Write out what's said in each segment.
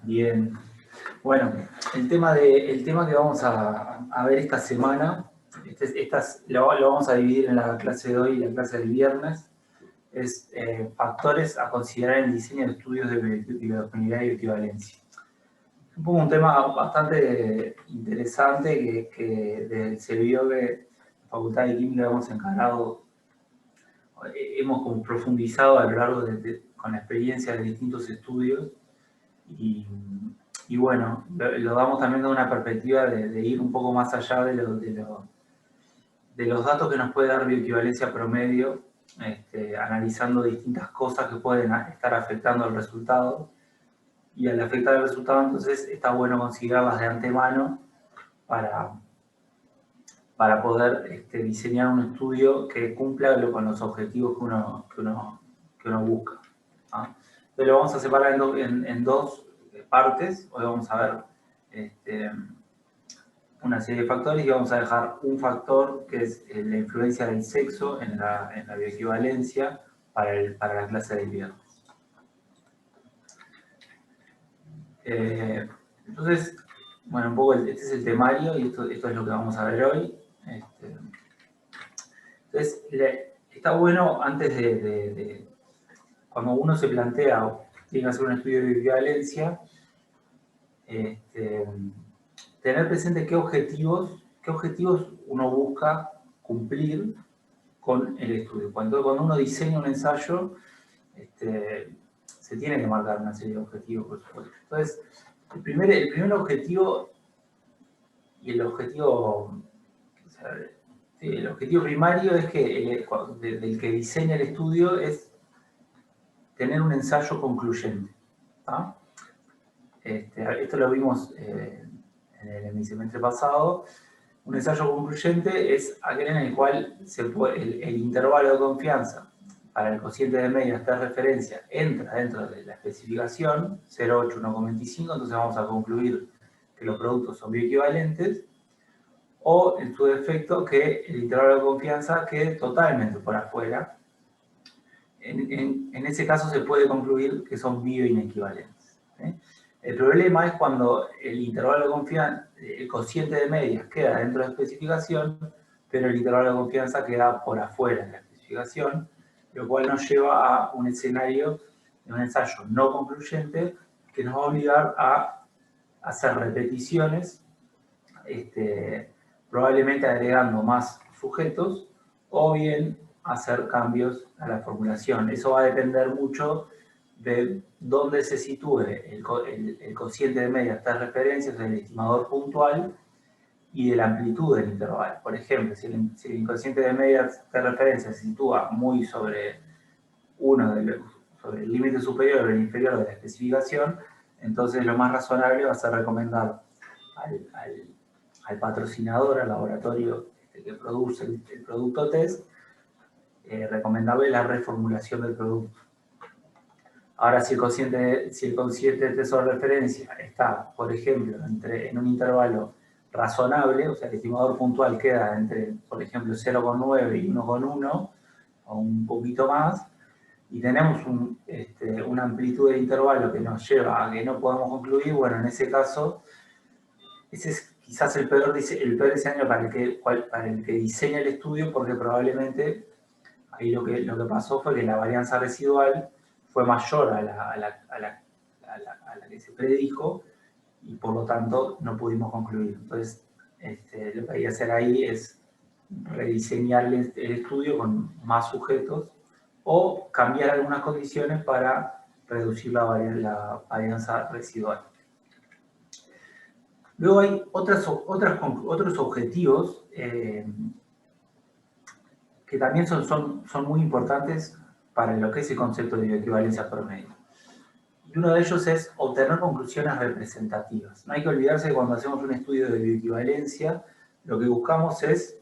Bien. Bueno, el tema que vamos a ver esta semana, lo vamos a dividir en la clase de hoy y la clase del viernes, es factores a considerar en el diseño de estudios de biodisponibilidad y equivalencia. Es un poco un tema bastante interesante que desde el CBIOB, la Facultad de Química, hemos encarado, hemos como profundizado a lo largo con la experiencia de distintos estudios. Y bueno, lo damos también de una perspectiva de ir un poco más allá de los datos que nos puede dar bioequivalencia promedio, analizando distintas cosas que pueden estar afectando al resultado. Y al afectar el resultado, entonces, está bueno considerarlas de antemano para, para poder diseñar un estudio que cumpla con los objetivos que uno busca, ¿ah? Entonces lo vamos a separar en dos partes. Hoy vamos a ver una serie de factores y vamos a dejar un factor que es la influencia del sexo en la bioequivalencia para la clase del viernes. Entonces, bueno, un poco este es el temario y esto es lo que vamos a ver hoy. Entonces, está bueno antes cuando uno se plantea o tiene que hacer un estudio de bioequivalencia, tener presente qué objetivos uno busca cumplir con el estudio. Cuando uno diseña un ensayo, se tiene que marcar una serie de objetivos, por supuesto. Entonces, el primer objetivo y el objetivo primario es que del que diseña el estudio es tener un ensayo concluyente, ¿tá? Esto lo vimos en el semestre pasado. Un ensayo concluyente es aquel en el cual el intervalo de confianza para el cociente de medias de referencia entra dentro de la especificación, 0,8, 1,25, entonces vamos a concluir que los productos son bioequivalentes, o en su defecto que el intervalo de confianza quede totalmente por afuera. En ese caso se puede concluir que son bioinequivalentes, ¿sí? El problema es cuando el intervalo de confianza, el cociente de medias queda dentro de la especificación, pero el intervalo de confianza queda por afuera de la especificación, lo cual nos lleva a un escenario de un ensayo no concluyente que nos va a obligar a hacer repeticiones, probablemente agregando más sujetos, o bien hacer cambios a la formulación. Eso va a depender mucho de dónde se sitúe el cociente de medias de referencia, o sea, el estimador puntual, y de la amplitud del intervalo. Por ejemplo, si el cociente de medias de referencia se sitúa muy sobre sobre el límite superior o el inferior de la especificación, entonces lo más razonable va a ser recomendar al patrocinador, al laboratorio que produce el producto test, recomendarle la reformulación del producto. Ahora, si el cociente de test de referencia está, por ejemplo, en un intervalo razonable, o sea, el estimador puntual queda entre, por ejemplo, 0,9 y 1,1, o un poquito más, y tenemos una amplitud de intervalo que nos lleva a que no podamos concluir, bueno, en ese caso, ese es quizás el peor diseño para el que diseña el estudio, porque probablemente ahí lo que pasó fue que la varianza residual fue mayor a la que se predijo, y por lo tanto no pudimos concluir. Entonces, lo que hay que hacer ahí es rediseñar el estudio con más sujetos o cambiar algunas condiciones para reducir la varianza residual. Luego hay otros objetivos que también son muy importantes para lo que es el concepto de bioequivalencia promedio. Y uno de ellos es obtener conclusiones representativas. No hay que olvidarse que cuando hacemos un estudio de bioequivalencia, lo que buscamos es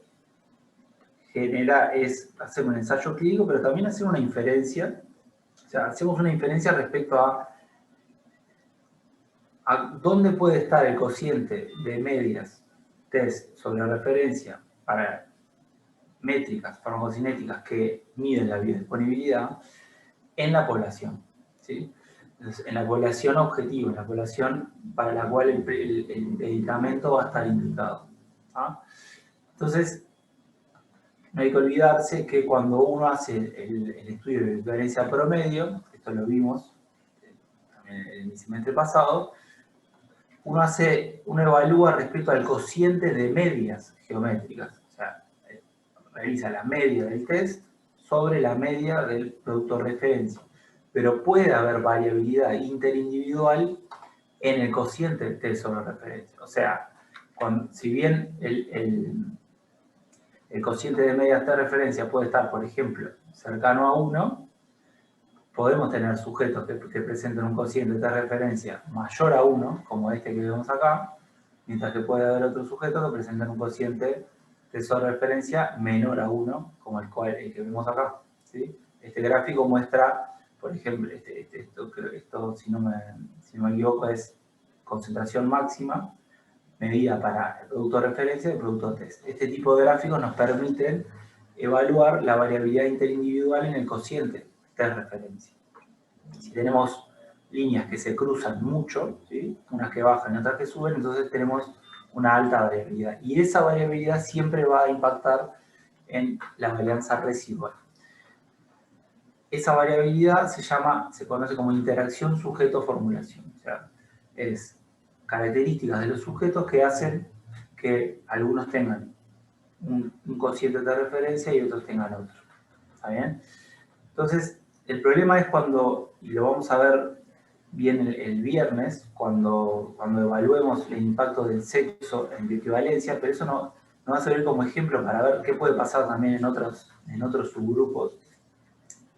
hacer un ensayo clínico, pero también hacer una inferencia. O sea, hacemos una inferencia respecto a dónde puede estar el cociente de medias test sobre referencia para métricas farmacocinéticas que miden la biodisponibilidad en la población, ¿sí? Entonces, en la población objetivo, en la población para la cual el medicamento va a estar indicado. ¿Ah? Entonces, no hay que olvidarse que cuando uno hace el estudio de equivalencia promedio, esto lo vimos también en el semestre pasado, uno evalúa respecto al cociente de medias geométricas. O sea, realiza la media del test sobre la media del producto de referencia. Pero puede haber variabilidad interindividual en el cociente del test sobre referencia. O sea, si bien el cociente de medias de referencia puede estar, por ejemplo, cercano a 1, podemos tener sujetos que presenten un cociente de referencia mayor a 1, como este que vemos acá, mientras que puede haber otros sujetos que presenten un cociente de referencia menor a 1, como el que vemos acá. ¿Sí? Este gráfico muestra, por ejemplo, esto si no me equivoco, es concentración máxima, medida para el producto de referencia y el producto test. Este tipo de gráficos nos permiten evaluar la variabilidad interindividual en el cociente de referencia. Si tenemos líneas que se cruzan mucho, ¿sí? Unas que bajan y otras que suben, entonces tenemos una alta variabilidad. Y esa variabilidad siempre va a impactar en la varianza residual. Esa variabilidad se conoce como interacción sujeto-formulación. O sea, es características de los sujetos que hacen que algunos tengan un cociente de referencia y otros tengan otro. ¿Está bien? Entonces, el problema es cuando, y lo vamos a ver bien el viernes, cuando evaluemos el impacto del sexo en bioequivalencia, pero eso no va a servir como ejemplo para ver qué puede pasar también en otros subgrupos,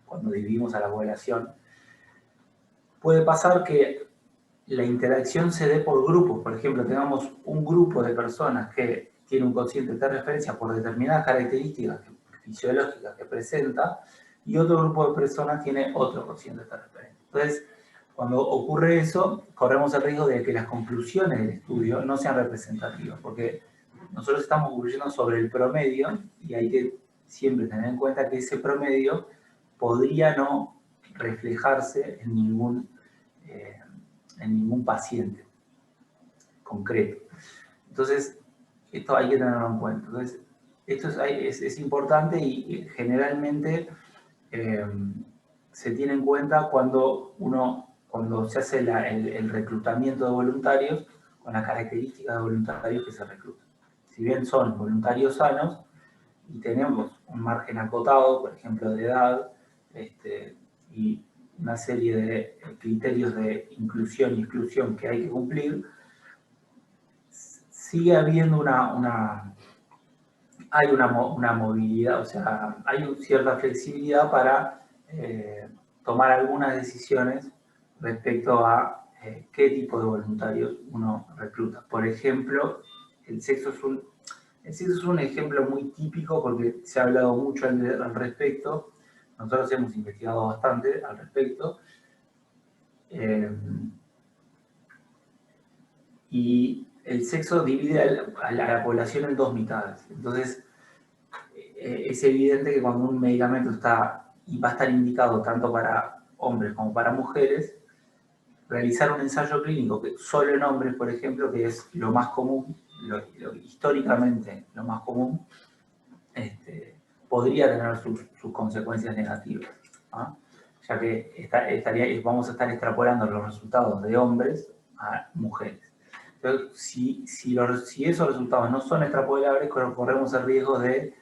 cuando dividimos a la población. Puede pasar que la interacción se dé por grupos. Por ejemplo, tengamos un grupo de personas que tiene un cociente de referencia por determinadas características fisiológicas que presenta, y otro grupo de personas tiene otro cociente de referencia. Entonces, cuando ocurre eso, corremos el riesgo de que las conclusiones del estudio no sean representativas, porque nosotros estamos concluyendo sobre el promedio y hay que siempre tener en cuenta que ese promedio podría no reflejarse en ningún paciente concreto. Entonces, esto hay que tenerlo en cuenta. Entonces, esto es importante y generalmente se tiene en cuenta cuando se hace el reclutamiento de voluntarios con las características de voluntarios que se reclutan. Si bien son voluntarios sanos y tenemos un margen acotado, por ejemplo, de edad, y una serie de criterios de inclusión y exclusión que hay que cumplir, sigue habiendo una movilidad, o sea, hay cierta flexibilidad para tomar algunas decisiones respecto a qué tipo de voluntarios uno recluta. Por ejemplo, el sexo es un ejemplo muy típico porque se ha hablado mucho al respecto. Nosotros hemos investigado bastante al respecto. Y el sexo divide a la población en dos mitades. Entonces, es evidente que cuando un medicamento va a estar indicado tanto para hombres como para mujeres, realizar un ensayo clínico solo en hombres, por ejemplo, que es lo más común, históricamente lo más común, podría tener sus consecuencias negativas, ¿no? Ya que vamos a estar extrapolando los resultados de hombres a mujeres. Entonces, si esos resultados no son extrapolables, corremos el riesgo de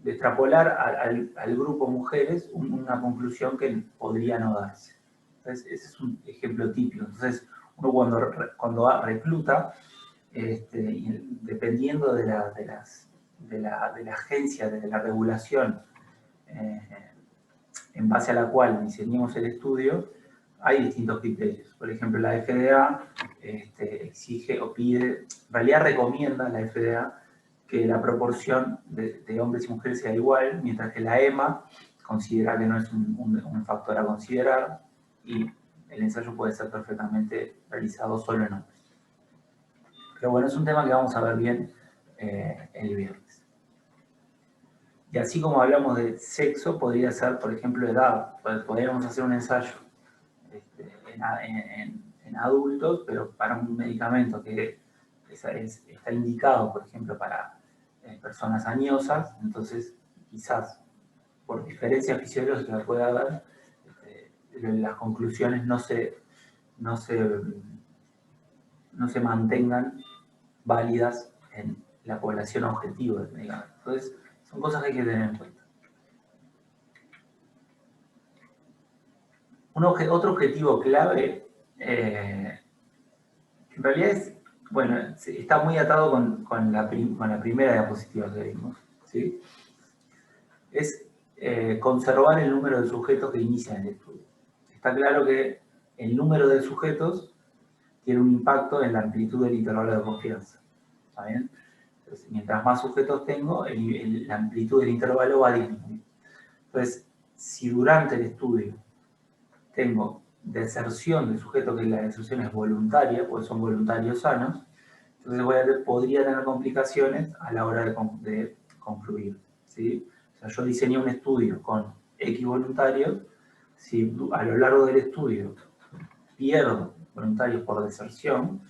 extrapolar al grupo mujeres una conclusión que podría no darse. Entonces, ese es un ejemplo típico. Entonces, uno cuando recluta, dependiendo de la agencia, de la regulación en base a la cual diseñemos el estudio, hay distintos criterios. Por ejemplo, la FDA exige o pide, en realidad recomienda la FDA que la proporción de hombres y mujeres sea igual, mientras que la EMA considera que no es un factor a considerar y el ensayo puede ser perfectamente realizado solo en hombres. Pero bueno, es un tema que vamos a ver bien el viernes. Y así como hablamos de sexo, podría ser, por ejemplo, edad. Podríamos hacer un ensayo en adultos, pero para un medicamento que está indicado, por ejemplo, para personas añosas, entonces quizás por diferencia fisiológica que pueda haber, las conclusiones no se mantengan válidas en la población objetivo del medicamento. Entonces, son cosas que hay que tener en cuenta. Otro objetivo clave, en realidad es, bueno, está muy atado con la primera diapositiva que vimos, ¿sí? Es conservar el número de sujetos que inician el estudio. Está claro que el número de sujetos tiene un impacto en la amplitud del intervalo de confianza. ¿Está bien? Entonces, mientras más sujetos tengo, la amplitud del intervalo va a disminuir. Entonces, si durante el estudio tengo deserción de sujetos, que la deserción es voluntaria, porque son voluntarios sanos, entonces podría tener complicaciones a la hora de concluir, ¿sí? O sea, yo diseñé un estudio con X voluntarios, si a lo largo del estudio pierdo voluntarios por deserción,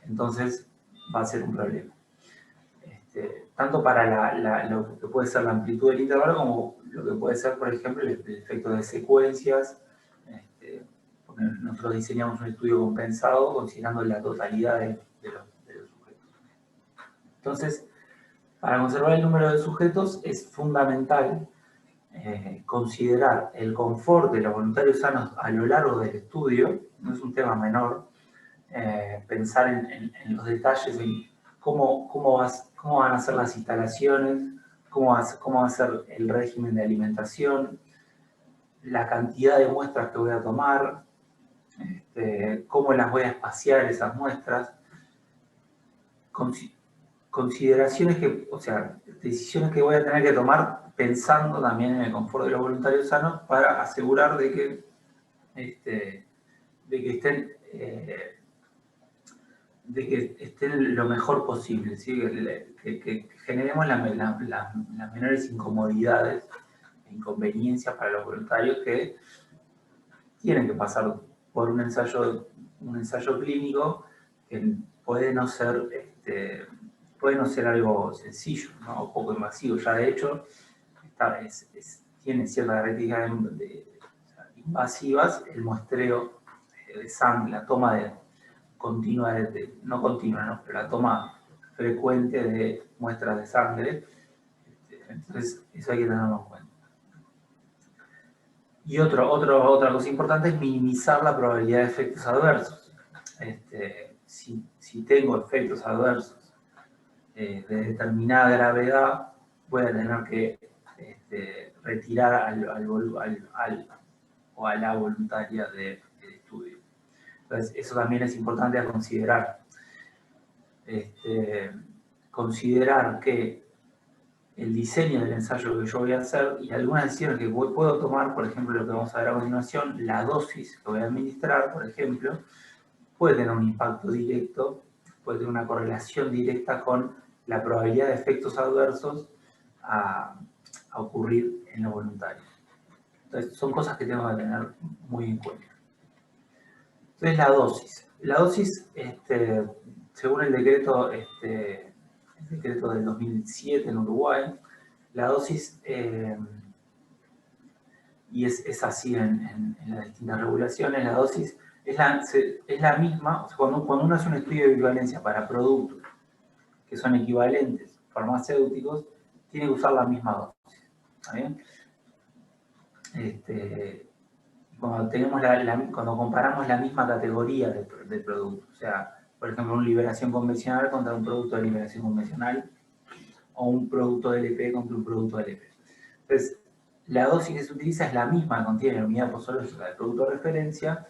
entonces va a ser un problema. Tanto para lo que puede ser la amplitud del intervalo, como lo que puede ser, por ejemplo, el efecto de secuencias, porque nosotros diseñamos un estudio compensado considerando la totalidad de los sujetos. Entonces, para conservar el número de sujetos es fundamental considerar el confort de los voluntarios sanos a lo largo del estudio, no es un tema menor, pensar en los detalles, en cómo van a ser las instalaciones, cómo va a ser el régimen de alimentación, la cantidad de muestras que voy a tomar, cómo las voy a espaciar esas muestras, consideraciones o sea, decisiones que voy a tener que tomar pensando también en el confort de los voluntarios sanos para asegurar de que estén lo mejor posible, ¿sí? que generemos las menores incomodidades e inconveniencias para los voluntarios que tienen que pasar por un ensayo clínico que puede no ser algo sencillo, ¿no? O poco invasivo. Ya de hecho tiene ciertas características invasivas el muestreo de sangre, la toma continua, no continua, ¿no? Pero la toma frecuente de muestras de sangre. Entonces, eso hay que tenerlo en cuenta. Y otra cosa importante es minimizar la probabilidad de efectos adversos. Si tengo efectos adversos de determinada gravedad, voy a tener que retirar a la voluntaria del estudio. Entonces, eso también es importante a considerar. Considerar que el diseño del ensayo que yo voy a hacer y algunas decisiones que puedo tomar, por ejemplo, lo que vamos a ver a continuación, la dosis que voy a administrar, por ejemplo, puede tener un impacto directo, puede tener una correlación directa con la probabilidad de efectos adversos a ocurrir en los voluntarios. Entonces, son cosas que tengo que tener muy en cuenta. Entonces, la dosis. La dosis, según el decreto del 2007 en Uruguay, la dosis, y es así en las distintas regulaciones, la dosis es la misma. O sea, cuando uno hace un estudio de equivalencia para productos que son equivalentes farmacéuticos, tiene que usar la misma dosis. ¿Está bien? Cuando comparamos la misma categoría de producto, o sea, por ejemplo, una liberación convencional contra un producto de liberación convencional, o un producto de LP contra un producto de LP. Entonces, la dosis que se utiliza es la misma que contiene la unidad posológica del producto de referencia,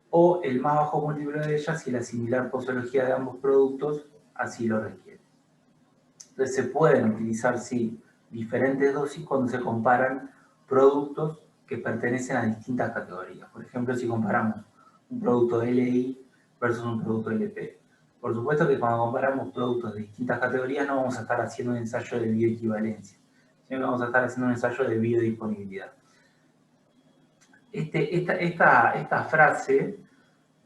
o el más bajo múltiplo de ellas si la similar posología de ambos productos así lo requiere. Entonces, se pueden utilizar, sí, diferentes dosis cuando se comparan productos que pertenecen a distintas categorías. Por ejemplo, si comparamos un producto de LI versus un producto de LP. Por supuesto que cuando comparamos productos de distintas categorías no vamos a estar haciendo un ensayo de bioequivalencia, sino que vamos a estar haciendo un ensayo de biodisponibilidad. esta frase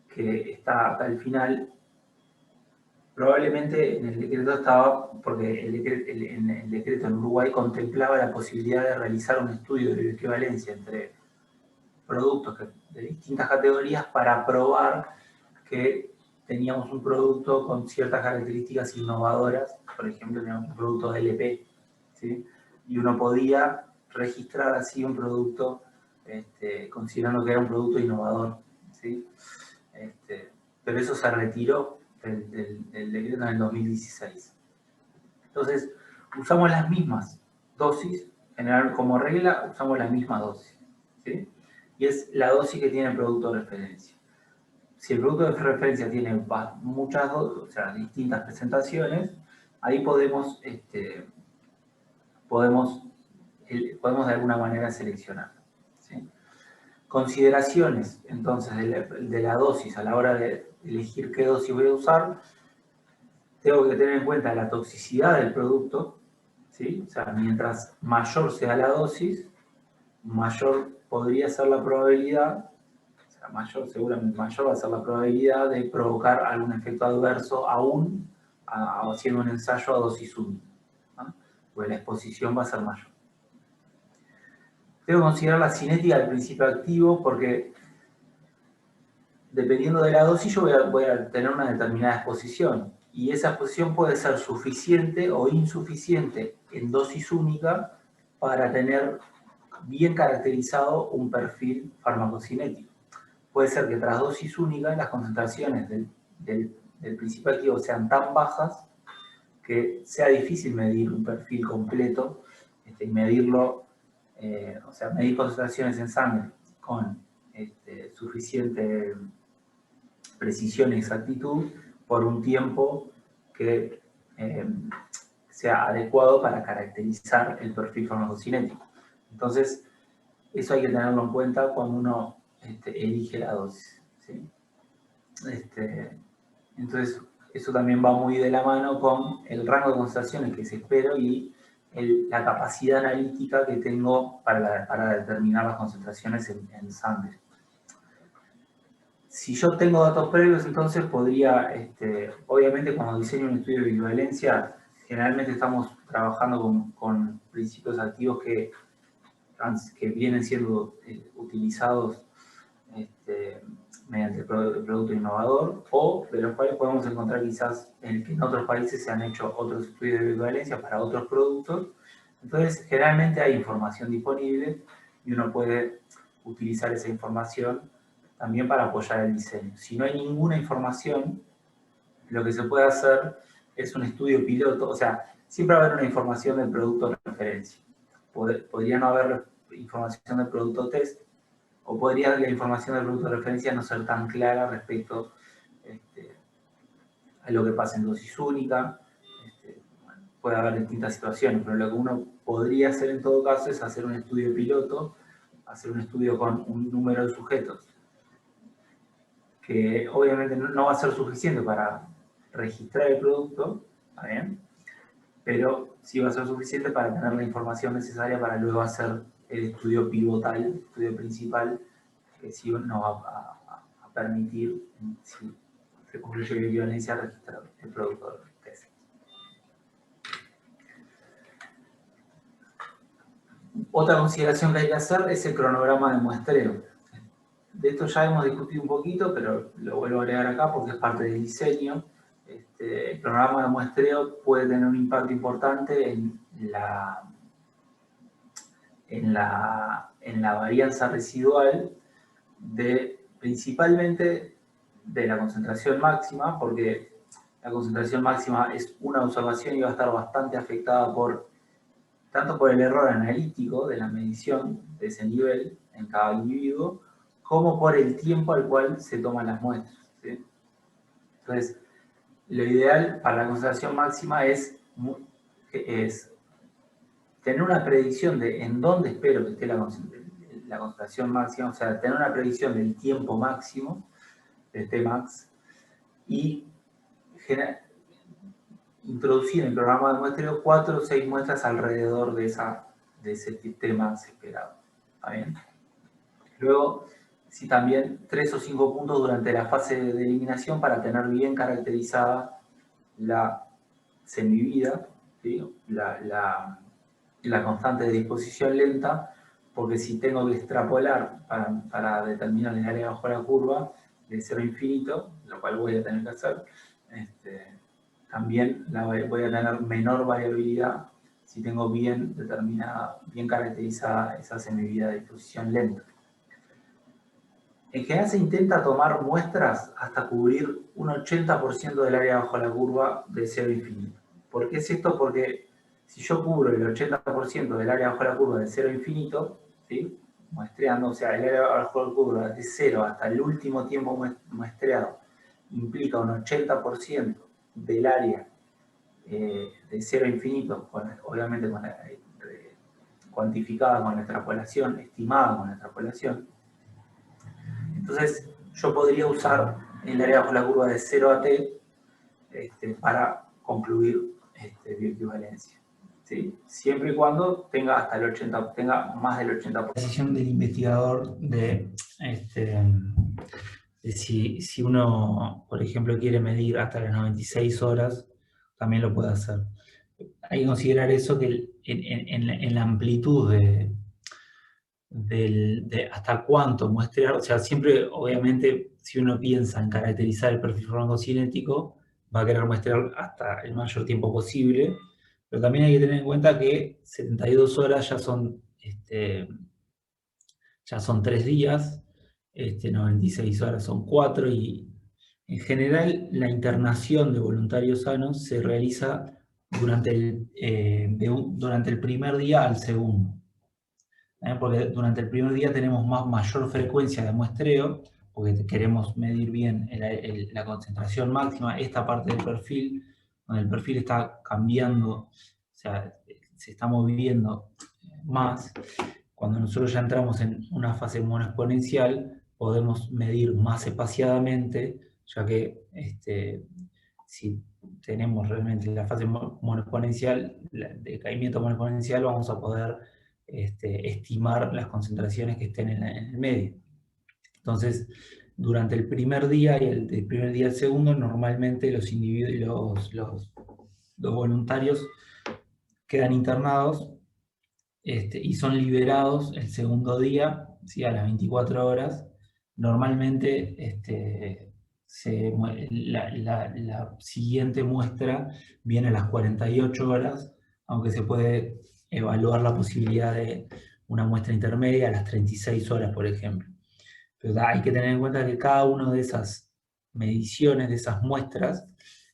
que está al final, probablemente en el decreto estaba, porque en el decreto en Uruguay contemplaba la posibilidad de realizar un estudio de equivalencia entre productos de distintas categorías para probar que teníamos un producto con ciertas características innovadoras, por ejemplo, teníamos un producto de LP, ¿sí? Y uno podía registrar así un producto considerando que era un producto innovador, ¿sí? Pero eso se retiró del decreto en el 2016. Entonces, usamos las mismas dosis, en general como regla usamos la misma dosis, ¿sí? Y es la dosis que tiene el producto de referencia. Si el producto de referencia tiene muchas dosis, o sea, distintas presentaciones, ahí podemos de alguna manera seleccionar, ¿sí? Consideraciones, entonces, de la dosis a la hora de elegir qué dosis voy a usar. Tengo que tener en cuenta la toxicidad del producto, ¿sí? O sea, mientras mayor sea la dosis, mayor podría ser la probabilidad, o sea, seguramente mayor va a ser la probabilidad de provocar algún efecto adverso aún haciendo un ensayo a dosis única, ¿no? Pues la exposición va a ser mayor. Tengo que considerar la cinética del principio activo porque dependiendo de la dosis yo voy a tener una determinada exposición y esa exposición puede ser suficiente o insuficiente en dosis única para tener bien caracterizado un perfil farmacocinético. Puede ser que tras dosis única las concentraciones del principio activo sean tan bajas que sea difícil medir un perfil completo y medirlo, o sea, medir concentraciones en sangre con suficiente precisión y exactitud por un tiempo que sea adecuado para caracterizar el perfil farmacocinético. Entonces, eso hay que tenerlo en cuenta cuando uno elige la dosis, ¿sí? Entonces, eso también va muy de la mano con el rango de concentraciones que se espera y la capacidad analítica que tengo para determinar las concentraciones en sangre. Si yo tengo datos previos, entonces podría, obviamente cuando diseño un estudio de equivalencia, generalmente estamos trabajando con principios activos que vienen siendo utilizados mediante el producto innovador, o de los cuales podemos encontrar quizás que en otros países se han hecho otros estudios de equivalencia para otros productos. Entonces, generalmente hay información disponible y uno puede utilizar esa información también para apoyar el diseño. Si no hay ninguna información, lo que se puede hacer es un estudio piloto, o sea, siempre va a haber una información del producto de referencia. Podría no haber información del producto test, o podría la información del producto de referencia no ser tan clara respecto a lo que pasa en dosis única. Bueno, puede haber distintas situaciones, pero lo que uno podría hacer en todo caso es hacer un estudio piloto, hacer un estudio con un número de sujetos que obviamente no va a ser suficiente para registrar el producto, ¿está bien? Pero sí va a ser suficiente para tener la información necesaria para luego hacer el estudio pivotal, el estudio principal, que sí nos va a permitir, si se concluye que equivalencia, registrar el producto del test. Otra consideración que hay que hacer es el cronograma de muestreo. De esto ya hemos discutido un poquito, pero lo vuelvo a agregar acá porque es parte del diseño. El cronograma de muestreo puede tener un impacto importante en la varianza residual principalmente de la concentración máxima, porque la concentración máxima es una observación y va a estar bastante afectada tanto por el error analítico de la medición de ese nivel en cada individuo, como por el tiempo al cual se toman las muestras, ¿sí? Entonces, lo ideal para la concentración máxima es tener una predicción de en dónde espero que esté la concentración máxima, o sea, tener una predicción del tiempo máximo, de Tmax, y introducir en el programa de muestreo 4 o 6 muestras alrededor de ese Tmax esperado. ¿Está bien? Luego, sí, también 3 o 5 puntos durante la fase de eliminación para tener bien caracterizada la semivida, ¿sí? la constante de disposición lenta, porque si tengo que extrapolar para determinar el área bajo la curva de 0 a infinito, lo cual voy a tener que hacer, también voy a tener menor variabilidad si tengo bien determinada, bien caracterizada esa semivida de disposición lenta. En general se intenta tomar muestras hasta cubrir un 80% del área bajo la curva de 0 a infinito. ¿Por qué es esto? Porque si yo cubro el 80% del área bajo la curva de 0 a infinito, ¿sí? Muestreando, o sea, el área bajo la curva de 0 hasta el último tiempo muestreado, implica un 80% del área de 0 a infinito, obviamente cuantificada con la extrapolación, estimada con la extrapolación. Entonces, yo podría usar el área bajo la curva de 0 a t para concluir bioequivalencia. ¿Sí? Siempre y cuando tenga hasta el 80%, tenga más del 80%. La decisión del investigador de si uno, por ejemplo, quiere medir hasta las 96 horas, también lo puede hacer. Hay que considerar eso, que en la amplitud de hasta cuánto muestrear, o sea, siempre, obviamente, si uno piensa en caracterizar el perfil farmacocinético, va a querer muestrear hasta el mayor tiempo posible, pero también hay que tener en cuenta que 72 horas ya son 3 días, 96 horas son 4, y en general la internación de voluntarios sanos se realiza durante el primer día al segundo. Porque durante el primer día tenemos mayor frecuencia de muestreo, porque queremos medir bien la concentración máxima, esta parte del perfil, donde el perfil está cambiando, o sea, se está moviendo más. Cuando nosotros ya entramos en una fase monoexponencial, podemos medir más espaciadamente, ya que si tenemos realmente la fase monoexponencial, de caimiento monoexponencial, vamos a poder estimar las concentraciones que estén en el medio. Entonces, durante el primer día y el primer día al segundo, normalmente los individuos, los voluntarios quedan internados y son liberados el segundo día, ¿sí? A las 24 horas. Normalmente la siguiente muestra viene a las 48 horas, aunque se puede evaluar la posibilidad de una muestra intermedia a las 36 horas, por ejemplo. Pero hay que tener en cuenta que cada una de esas mediciones, de esas muestras,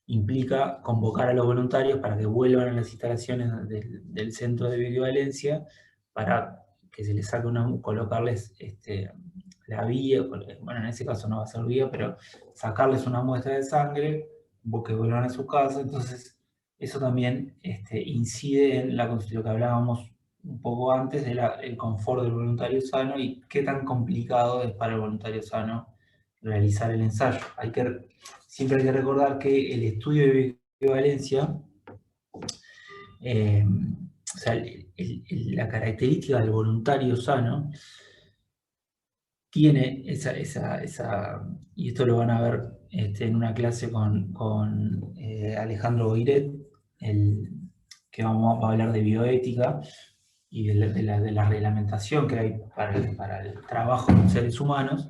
implica convocar a los voluntarios para que vuelvan a las instalaciones del centro de bioequivalencia para que se les saque colocarles la vía, bueno, en ese caso no va a ser vía, pero sacarles una muestra de sangre, que vuelvan a su casa. Entonces, eso también incide en lo que hablábamos un poco antes del confort del voluntario sano y qué tan complicado es para el voluntario sano realizar el ensayo. Siempre hay que recordar que el estudio de bioequivalencia, o sea, la característica del voluntario sano tiene y esto lo van a ver en una clase con Alejandro Boiret, que vamos a hablar de bioética y de la reglamentación que hay para el trabajo con seres humanos,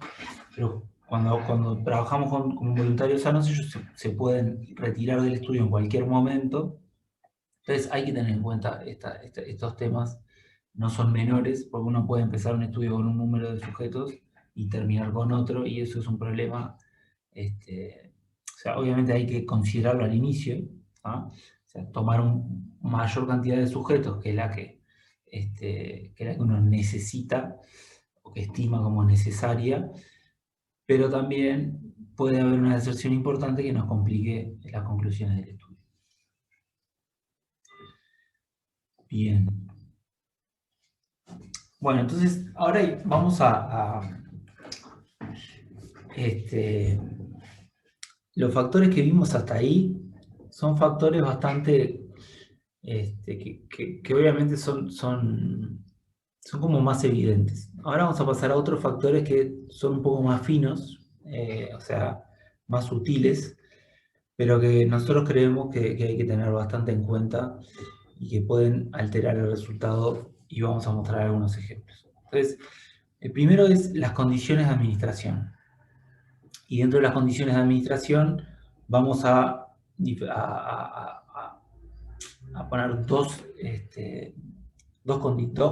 pero cuando trabajamos con voluntarios sanos, ellos se pueden retirar del estudio en cualquier momento. Entonces hay que tener en cuenta estos temas, no son menores, porque uno puede empezar un estudio con un número de sujetos y terminar con otro, y eso es un problema. O sea, obviamente hay que considerarlo al inicio, ¿ah? O sea, tomar una mayor cantidad de sujetos que la que uno necesita o que estima como necesaria, pero también puede haber una deserción importante que nos complique las conclusiones del estudio. Bien. Bueno, entonces ahora vamos los factores que vimos hasta ahí son factores bastante que obviamente son son como más evidentes. Ahora vamos a pasar a otros factores que son un poco más finos, o sea, más sutiles, pero que nosotros creemos que hay que tener bastante en cuenta y que pueden alterar el resultado, y vamos a mostrar algunos ejemplos. Entonces, el primero es las condiciones de administración. Y dentro de las condiciones de administración vamos a poner dos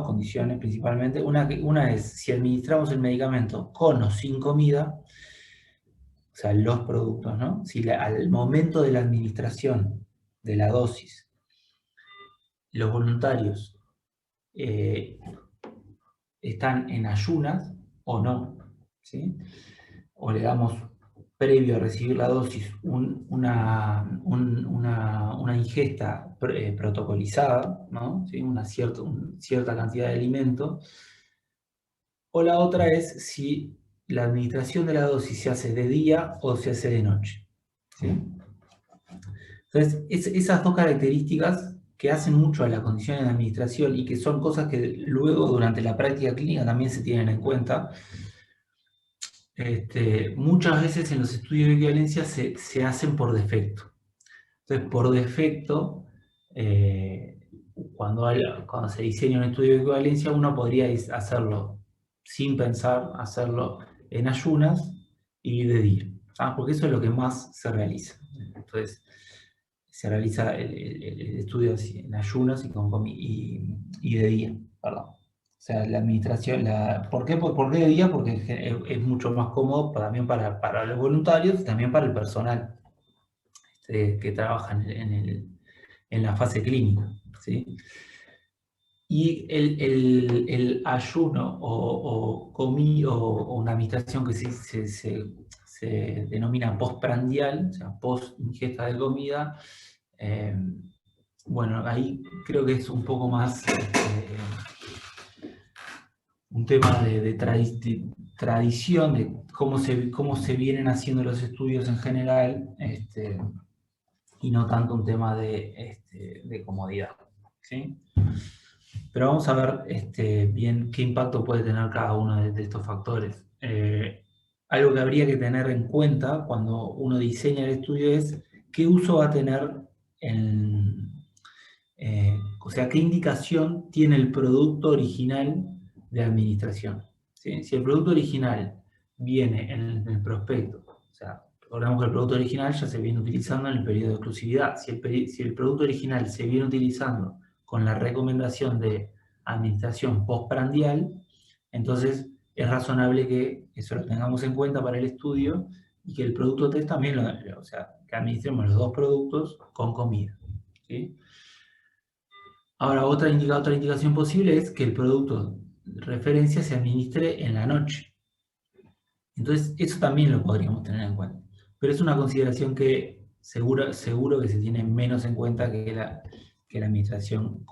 condiciones principalmente. Una es si administramos el medicamento con o sin comida, o sea, los productos, ¿no? Si al momento de la administración de la dosis, los voluntarios están en ayunas o no, ¿sí? O le damos, previo a recibir la dosis, una ingesta protocolizada, ¿no? ¿Sí? Una cierta cantidad de alimento. O la otra es si la administración de la dosis se hace de día o se hace de noche, ¿sí? Entonces, esas dos características que hacen mucho a las condiciones de administración y que son cosas que luego durante la práctica clínica también se tienen en cuenta, muchas veces en los estudios de equivalencia se hacen por defecto. Entonces, por defecto, cuando se diseña un estudio de equivalencia, uno podría hacerlo sin pensar, hacerlo en ayunas y de día, ¿sabes? Porque eso es lo que más se realiza. Entonces, se realiza el estudio así, en ayunas y de día, perdón. O sea, la administración, ¿por qué de día? Porque es mucho más cómodo también para los voluntarios y también para el personal que trabaja en la fase clínica, ¿sí? Y el ayuno o una administración que se denomina postprandial, o sea, post ingesta de comida, bueno, ahí creo que es un poco más un tema de tradición, de cómo se vienen haciendo los estudios en general, y no tanto un tema de comodidad, ¿sí? Pero vamos a ver bien qué impacto puede tener cada uno de estos factores. Algo que habría que tener en cuenta cuando uno diseña el estudio es qué uso va a tener, o sea, qué indicación tiene el producto original de administración, ¿sí? Si el producto original viene en el prospecto, o sea, recordemos que el producto original ya se viene utilizando en el periodo de exclusividad. Si el producto original se viene utilizando con la recomendación de administración postprandial, entonces es razonable que eso lo tengamos en cuenta para el estudio y que el producto test también o sea, que administremos los dos productos con comida, ¿sí? Ahora, otra indicación posible es que el producto de referencia se administre en la noche. Entonces, eso también lo podríamos tener en cuenta. Pero es una consideración que seguro que se tiene menos en cuenta que la administración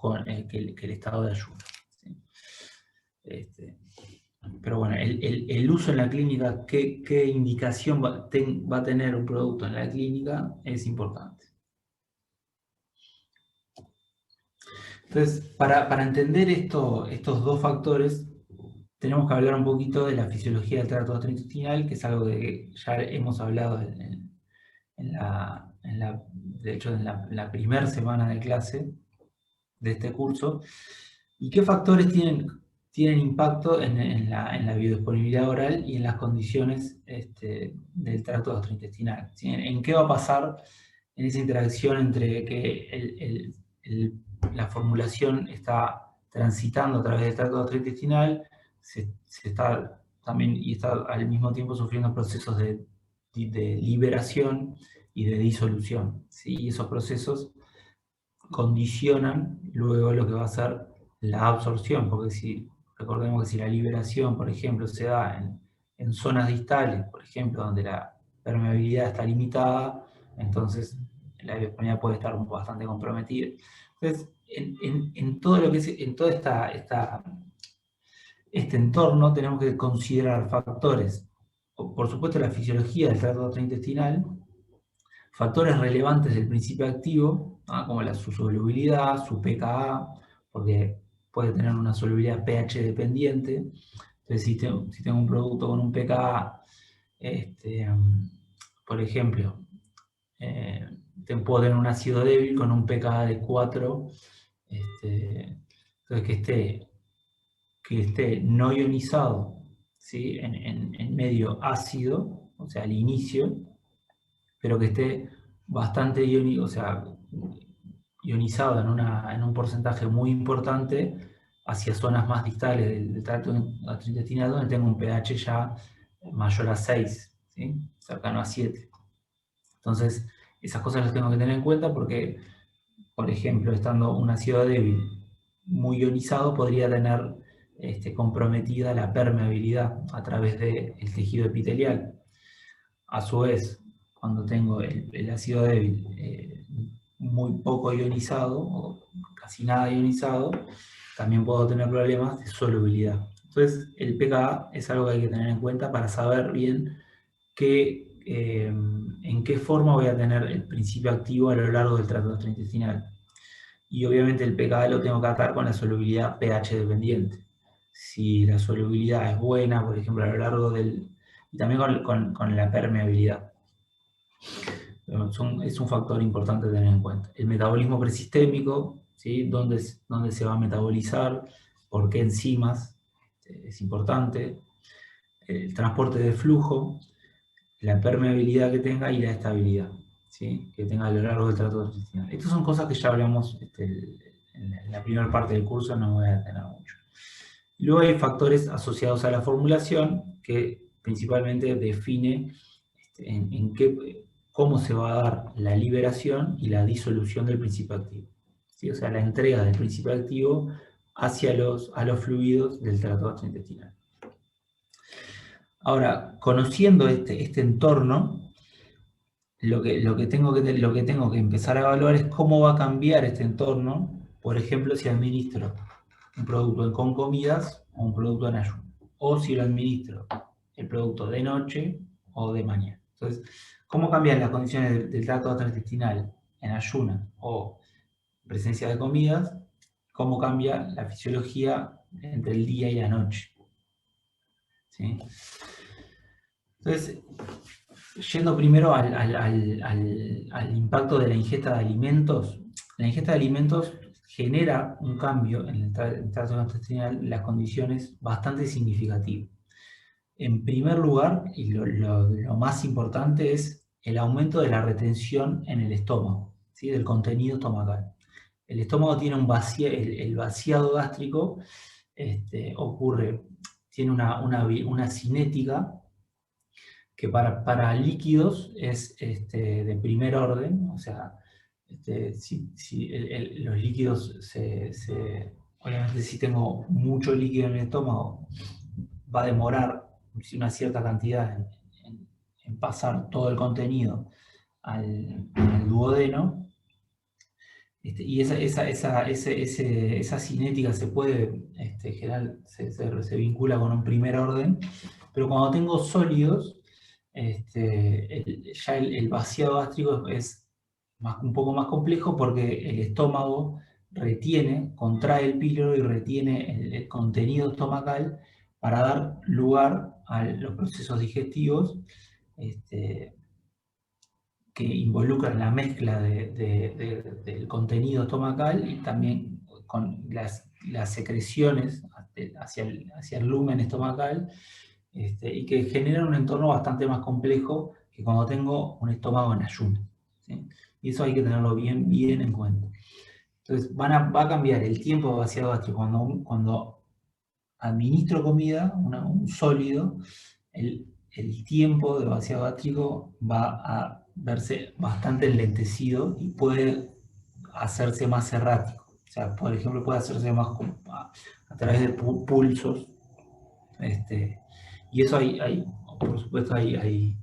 que el estado de ayuno, ¿sí? Pero bueno, el uso en la clínica, qué indicación va a tener un producto en la clínica es importante. Entonces, para entender estos dos factores, tenemos que hablar un poquito de la fisiología del tracto gastrointestinal, que es algo de que ya hemos hablado de hecho, en la primera semana de clase de este curso. ¿Y qué factores tienen impacto en la biodisponibilidad oral y en las condiciones del tracto gastrointestinal? ¿Sí? ¿En qué va a pasar en esa interacción entre que la formulación está transitando a través del tracto gastrointestinal, se está también y está al mismo tiempo sufriendo procesos de liberación y de disolución, ¿sí? Y esos procesos condicionan luego lo que va a ser la absorción, porque recordemos que si la liberación, por ejemplo, se da en zonas distales, por ejemplo, donde la permeabilidad está limitada, entonces la biodisponibilidad puede estar bastante comprometida. Entonces, en todo lo que es, en todo este entorno tenemos que considerar factores, por supuesto la fisiología del tracto gastrointestinal, factores relevantes del principio activo, ¿no? Como su solubilidad, su pKa, porque puede tener una solubilidad pH dependiente. Entonces, si tengo un producto con un pKa, por ejemplo, puedo tener un ácido débil con un pKa de 4, entonces que esté no ionizado, ¿sí? en medio ácido, o sea, al inicio, pero que esté bastante ionizado en un porcentaje muy importante hacia zonas más distales del tracto gastrointestinal, donde tengo un pH ya mayor a 6, ¿sí? Cercano a 7. Entonces, esas cosas las tengo que tener en cuenta porque, por ejemplo, estando un ácido débil muy ionizado, podría tener comprometida la permeabilidad a través del tejido epitelial. A su vez, cuando tengo el ácido débil muy poco ionizado, o casi nada ionizado, también puedo tener problemas de solubilidad. Entonces, el pKa es algo que hay que tener en cuenta para saber bien en qué forma voy a tener el principio activo a lo largo del tracto gastrointestinal. Y obviamente el pKa lo tengo que atar con la solubilidad pH dependiente. Si la solubilidad es buena, por ejemplo, a lo largo del... y también con la permeabilidad. Es un factor importante a tener en cuenta. El metabolismo presistémico, ¿sí? ¿Dónde se va a metabolizar? ¿Por qué enzimas? Es importante. El transporte de flujo, la permeabilidad que tenga y la estabilidad, ¿sí? Que tenga a lo largo del tracto intestinal. Estas son cosas que ya hablamos en la primera parte del curso, no me voy a detener mucho. Luego hay factores asociados a la formulación que principalmente define cómo se va a dar la liberación y la disolución del principio activo, ¿sí? O sea, la entrega del principio activo hacia a los fluidos del tracto gastrointestinal. Ahora, conociendo este entorno, lo que tengo que empezar a evaluar es cómo va a cambiar este entorno, por ejemplo, si administro un producto con comidas o un producto en ayuno, o si lo administro el producto de noche o de mañana. Entonces, ¿cómo cambian las condiciones del tracto gastrointestinal en ayuno o presencia de comidas? ¿Cómo cambia la fisiología entre el día y la noche? ¿Sí? Entonces, yendo primero al impacto de la ingesta de alimentos, la ingesta de alimentos genera un cambio en el tracto gastrointestinal, las condiciones bastante significativas. En primer lugar, y lo más importante es el aumento de la retención en el estómago, ¿sí? Del contenido estomacal. El estómago tiene el vaciado gástrico ocurre, tiene una cinética que para líquidos es de primer orden, o sea, si los líquidos obviamente si tengo mucho líquido en el estómago, va a demorar una cierta cantidad en pasar todo el contenido al duodeno, y esa cinética se puede generar, se vincula con un primer orden, pero cuando tengo sólidos, ya el vaciado gástrico es un poco más complejo porque el estómago contrae el píloro y retiene el contenido estomacal para dar lugar a los procesos digestivos que involucran la mezcla del contenido estomacal y también con las secreciones hacia el lumen estomacal, y que generan un entorno bastante más complejo que cuando tengo un estómago en ayuno, ¿sí? Y eso hay que tenerlo bien en cuenta. Entonces va a cambiar el tiempo de vaciado gástrico cuando administro comida, un sólido, el tiempo de vaciado gástrico va a verse bastante enlentecido y puede hacerse más errático. O sea, por ejemplo, puede hacerse más a través de pulsos. Y eso por supuesto, hay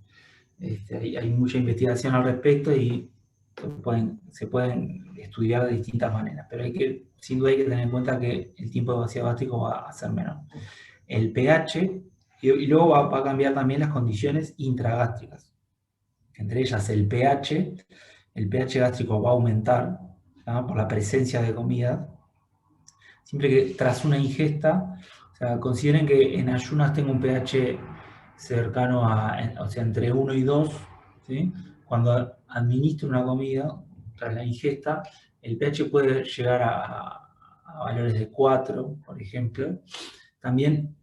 mucha investigación al respecto y se pueden estudiar de distintas maneras, pero sin duda hay que tener en cuenta que el tiempo de vaciado gástrico va a ser menor. El pH, y luego va a cambiar también las condiciones intragástricas. Entre ellas el pH gástrico va a aumentar, ¿no? Por la presencia de comida. siempre que tras una ingesta, o sea, consideren que en ayunas tengo un pH cercano o sea, entre 1 y 2, ¿sí? Cuando administro una comida, tras la ingesta, el pH puede llegar a valores de 4, por ejemplo. También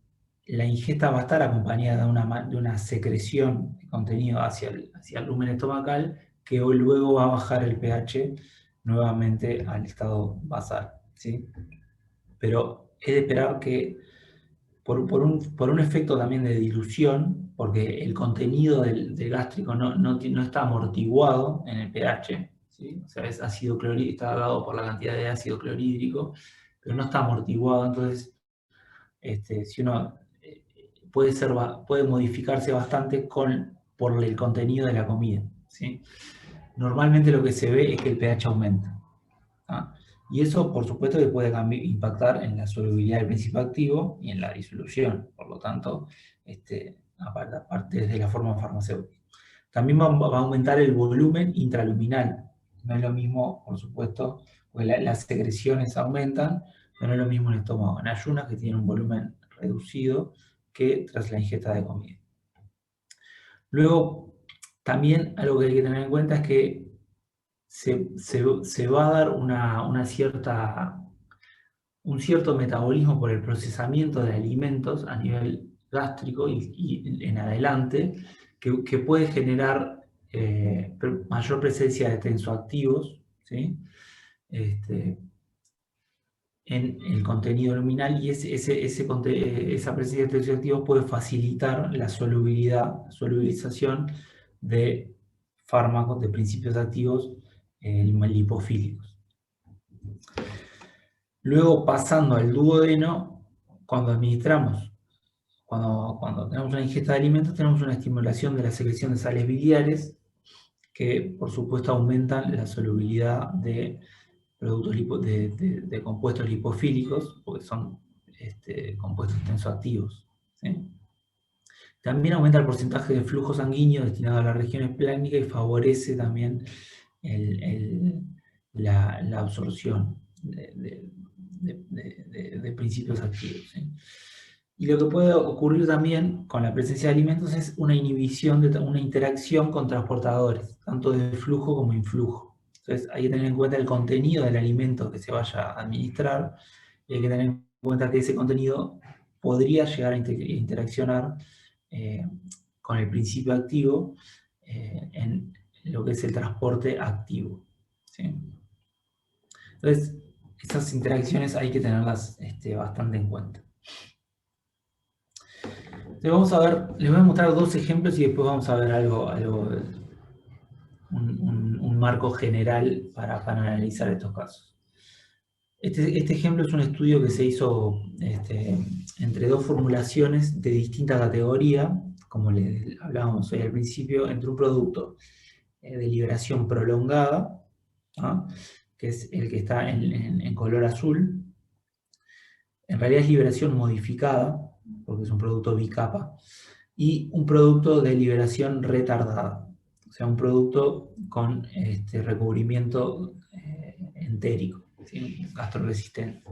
la ingesta va a estar acompañada de una secreción de contenido hacia el lumen estomacal, que luego va a bajar el pH nuevamente al estado basal, ¿sí? Pero es de esperar que por un efecto también de dilución, porque el contenido del gástrico no está amortiguado en el pH, ¿sí? O sea, es ácido clorhídrico, está dado por la cantidad de ácido clorhídrico, pero no está amortiguado, entonces si uno puede modificarse bastante por el contenido de la comida, ¿sí? Normalmente lo que se ve es que el pH aumenta, ¿ah? Y eso, por supuesto, que puede impactar en la solubilidad del principio activo y en la disolución. Por lo tanto, aparte desde la forma farmacéutica. También va a aumentar el volumen intraluminal. No es lo mismo, por supuesto, porque las secreciones aumentan, pero no es lo mismo en el estómago en ayunas, que tiene un volumen reducido, que tras la ingesta de comida. Luego, también algo que hay que tener en cuenta es que se va a dar un cierto metabolismo por el procesamiento de alimentos a nivel gástrico y en adelante, que puede generar mayor presencia de tensoactivos, ¿sí? En el contenido luminal, y esa presencia de tensioactivos puede facilitar la solubilización de fármacos, de principios activos lipofílicos. Luego, pasando al duodeno, cuando tenemos una ingesta de alimentos, tenemos una estimulación de la secreción de sales biliares, que por supuesto aumentan la solubilidad de productos de compuestos lipofílicos, porque son compuestos tensoactivos, ¿sí? También aumenta el porcentaje de flujo sanguíneo destinado a la región esplénica y favorece también la absorción de principios activos, ¿sí? Y lo que puede ocurrir también con la presencia de alimentos es una inhibición de una interacción con transportadores, tanto de flujo como influjo. Entonces hay que tener en cuenta el contenido del alimento que se vaya a administrar, y hay que tener en cuenta que ese contenido podría llegar a interaccionar con el principio activo en lo que es el transporte activo, ¿sí? Entonces, esas interacciones hay que tenerlas bastante en cuenta. Entonces les voy a mostrar dos ejemplos y después vamos a ver un marco general para analizar estos casos. Este ejemplo es un estudio que se hizo entre dos formulaciones de distinta categoría, como les hablábamos hoy al principio, entre un producto de liberación prolongada, ¿ah? Que es el que está en color azul. En realidad es liberación modificada, porque es un producto bicapa, y un producto de liberación retardada, o sea, un producto con recubrimiento entérico, ¿sí? Gastroresistente,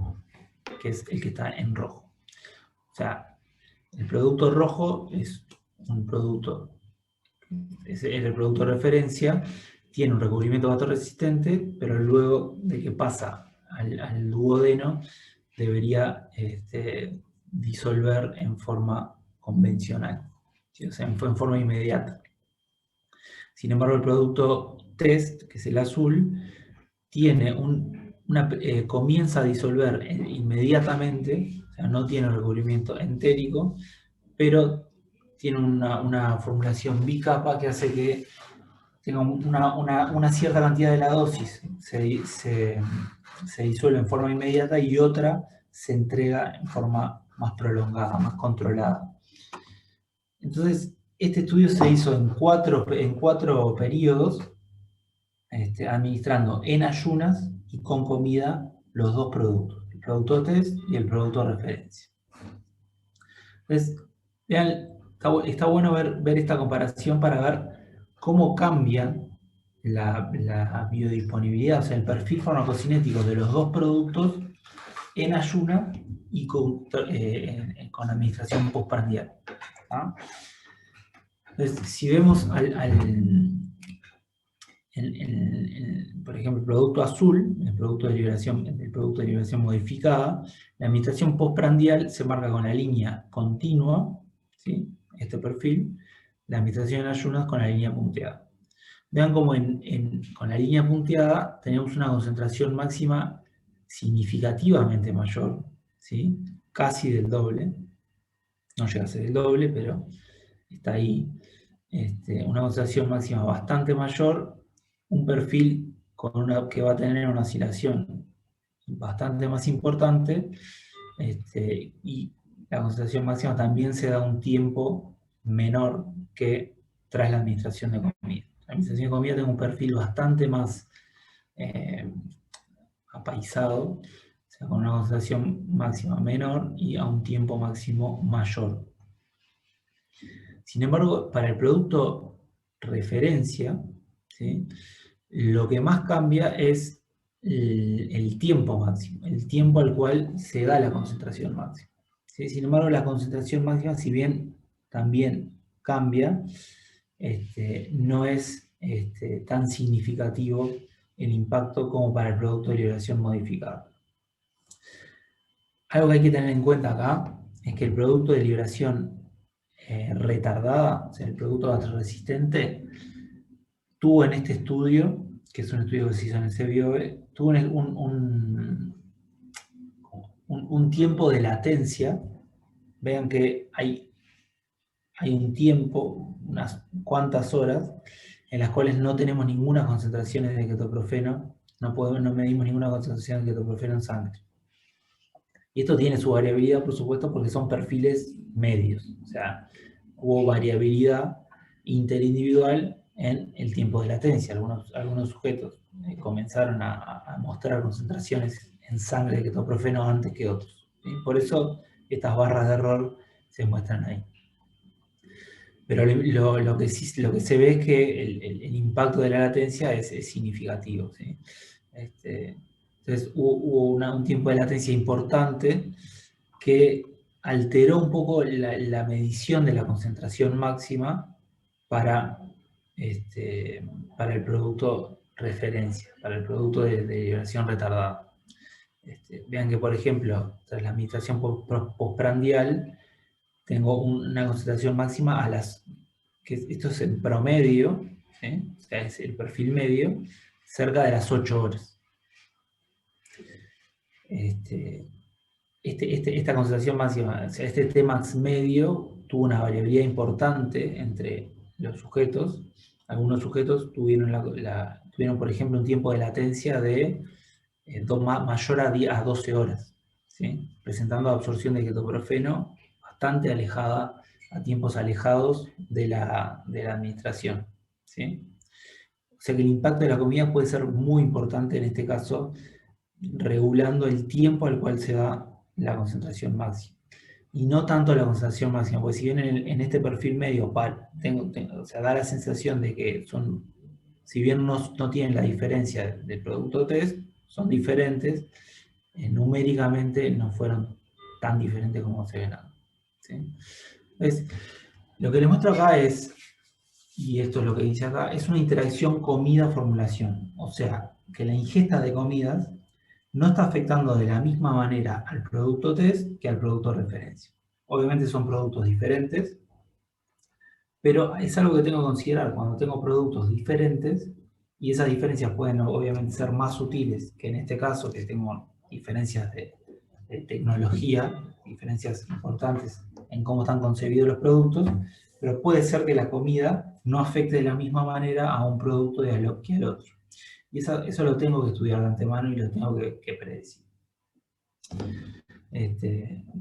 que es el que está en rojo. O sea, el producto rojo es un producto, es el producto de referencia, tiene un recubrimiento gastroresistente, pero luego de que pasa al duodeno, debería disolver en forma convencional, ¿sí? O sea, en forma inmediata. Sin embargo, el producto test, que es el azul, comienza a disolver inmediatamente, o sea, no tiene recubrimiento entérico, pero tiene una formulación bicapa que hace que tenga una cierta cantidad de la dosis se disuelve en forma inmediata y otra se entrega en forma más prolongada, más controlada. Entonces, este estudio se hizo en cuatro periodos, administrando en ayunas y con comida los dos productos, el producto test y el producto de referencia. Entonces, vean, está bueno ver esta comparación para ver cómo cambia la biodisponibilidad, o sea, el perfil farmacocinético de los dos productos en ayuna y con administración postprandial. ¿Ah? Entonces, si vemos por ejemplo, el producto azul, el producto de liberación modificada, la administración postprandial se marca con la línea continua, ¿sí? Este perfil, la administración en ayunas con la línea punteada. Vean cómo con la línea punteada tenemos una concentración máxima significativamente mayor, ¿sí? Casi del doble, no llega a ser el doble, pero está ahí. Una concentración máxima bastante mayor, un perfil que va a tener una oscilación bastante más importante, y la concentración máxima también se da un tiempo menor que tras la administración de comida. La administración de comida tiene un perfil bastante más apaisado, o sea, con una concentración máxima menor y a un tiempo máximo mayor. Sin embargo, para el producto referencia, ¿sí? Lo que más cambia es el tiempo máximo, el tiempo al cual se da la concentración máxima. ¿Sí? Sin embargo, la concentración máxima, si bien también cambia, no es tan significativo el impacto como para el producto de liberación modificado. Algo que hay que tener en cuenta acá es que el producto de liberación retardada, o sea, el producto resistente, tuvo en este estudio, que es un estudio que se hizo en el CBIOBE, tuvo un tiempo de latencia. Vean que hay un tiempo, unas cuantas horas, en las cuales no tenemos ninguna concentración de ketoprofeno, no medimos ninguna concentración de ketoprofeno en sangre. Y esto tiene su variabilidad, por supuesto, porque son perfiles medios. O sea, hubo variabilidad interindividual en el tiempo de latencia. Algunos sujetos comenzaron a mostrar concentraciones en sangre de ketoprofeno antes que otros. ¿Sí? Por eso estas barras de error se muestran ahí. Pero lo que se ve es que el impacto de la latencia es significativo. ¿Sí? Entonces hubo un tiempo de latencia importante que alteró un poco la medición de la concentración máxima para el producto referencia, para el producto de liberación retardada. Vean que, por ejemplo, tras la administración postprandial, tengo una concentración máxima esto es en promedio, ¿sí? O sea, es el perfil medio, cerca de las 8 horas. Esta concentración máxima, o sea, este Tmax medio tuvo una variabilidad importante entre los sujetos. Algunos sujetos tuvieron, por ejemplo, un tiempo de latencia de mayor a 12 horas, ¿sí? Presentando absorción de ketoprofeno bastante alejada, a tiempos alejados de la administración, ¿sí? O sea que el impacto de la comida puede ser muy importante en este caso, regulando el tiempo al cual se da la concentración máxima. Y no tanto la concentración máxima, porque si bien en este perfil medio o sea, da la sensación de que si bien no tienen la diferencia del producto test, son diferentes, numéricamente no fueron tan diferentes como se ven acá. ¿Sí? Entonces, lo que les muestro acá es, y esto es lo que dice acá, es una interacción comida-formulación. O sea, que la ingesta de comidas no está afectando de la misma manera al producto test que al producto referencia. Obviamente son productos diferentes, pero es algo que tengo que considerar cuando tengo productos diferentes, y esas diferencias pueden obviamente ser más sutiles que en este caso, que tengo diferencias de tecnología, diferencias importantes en cómo están concebidos los productos, pero puede ser que la comida no afecte de la misma manera a un producto que al otro. Y eso lo tengo que estudiar de antemano y lo tengo que predecir.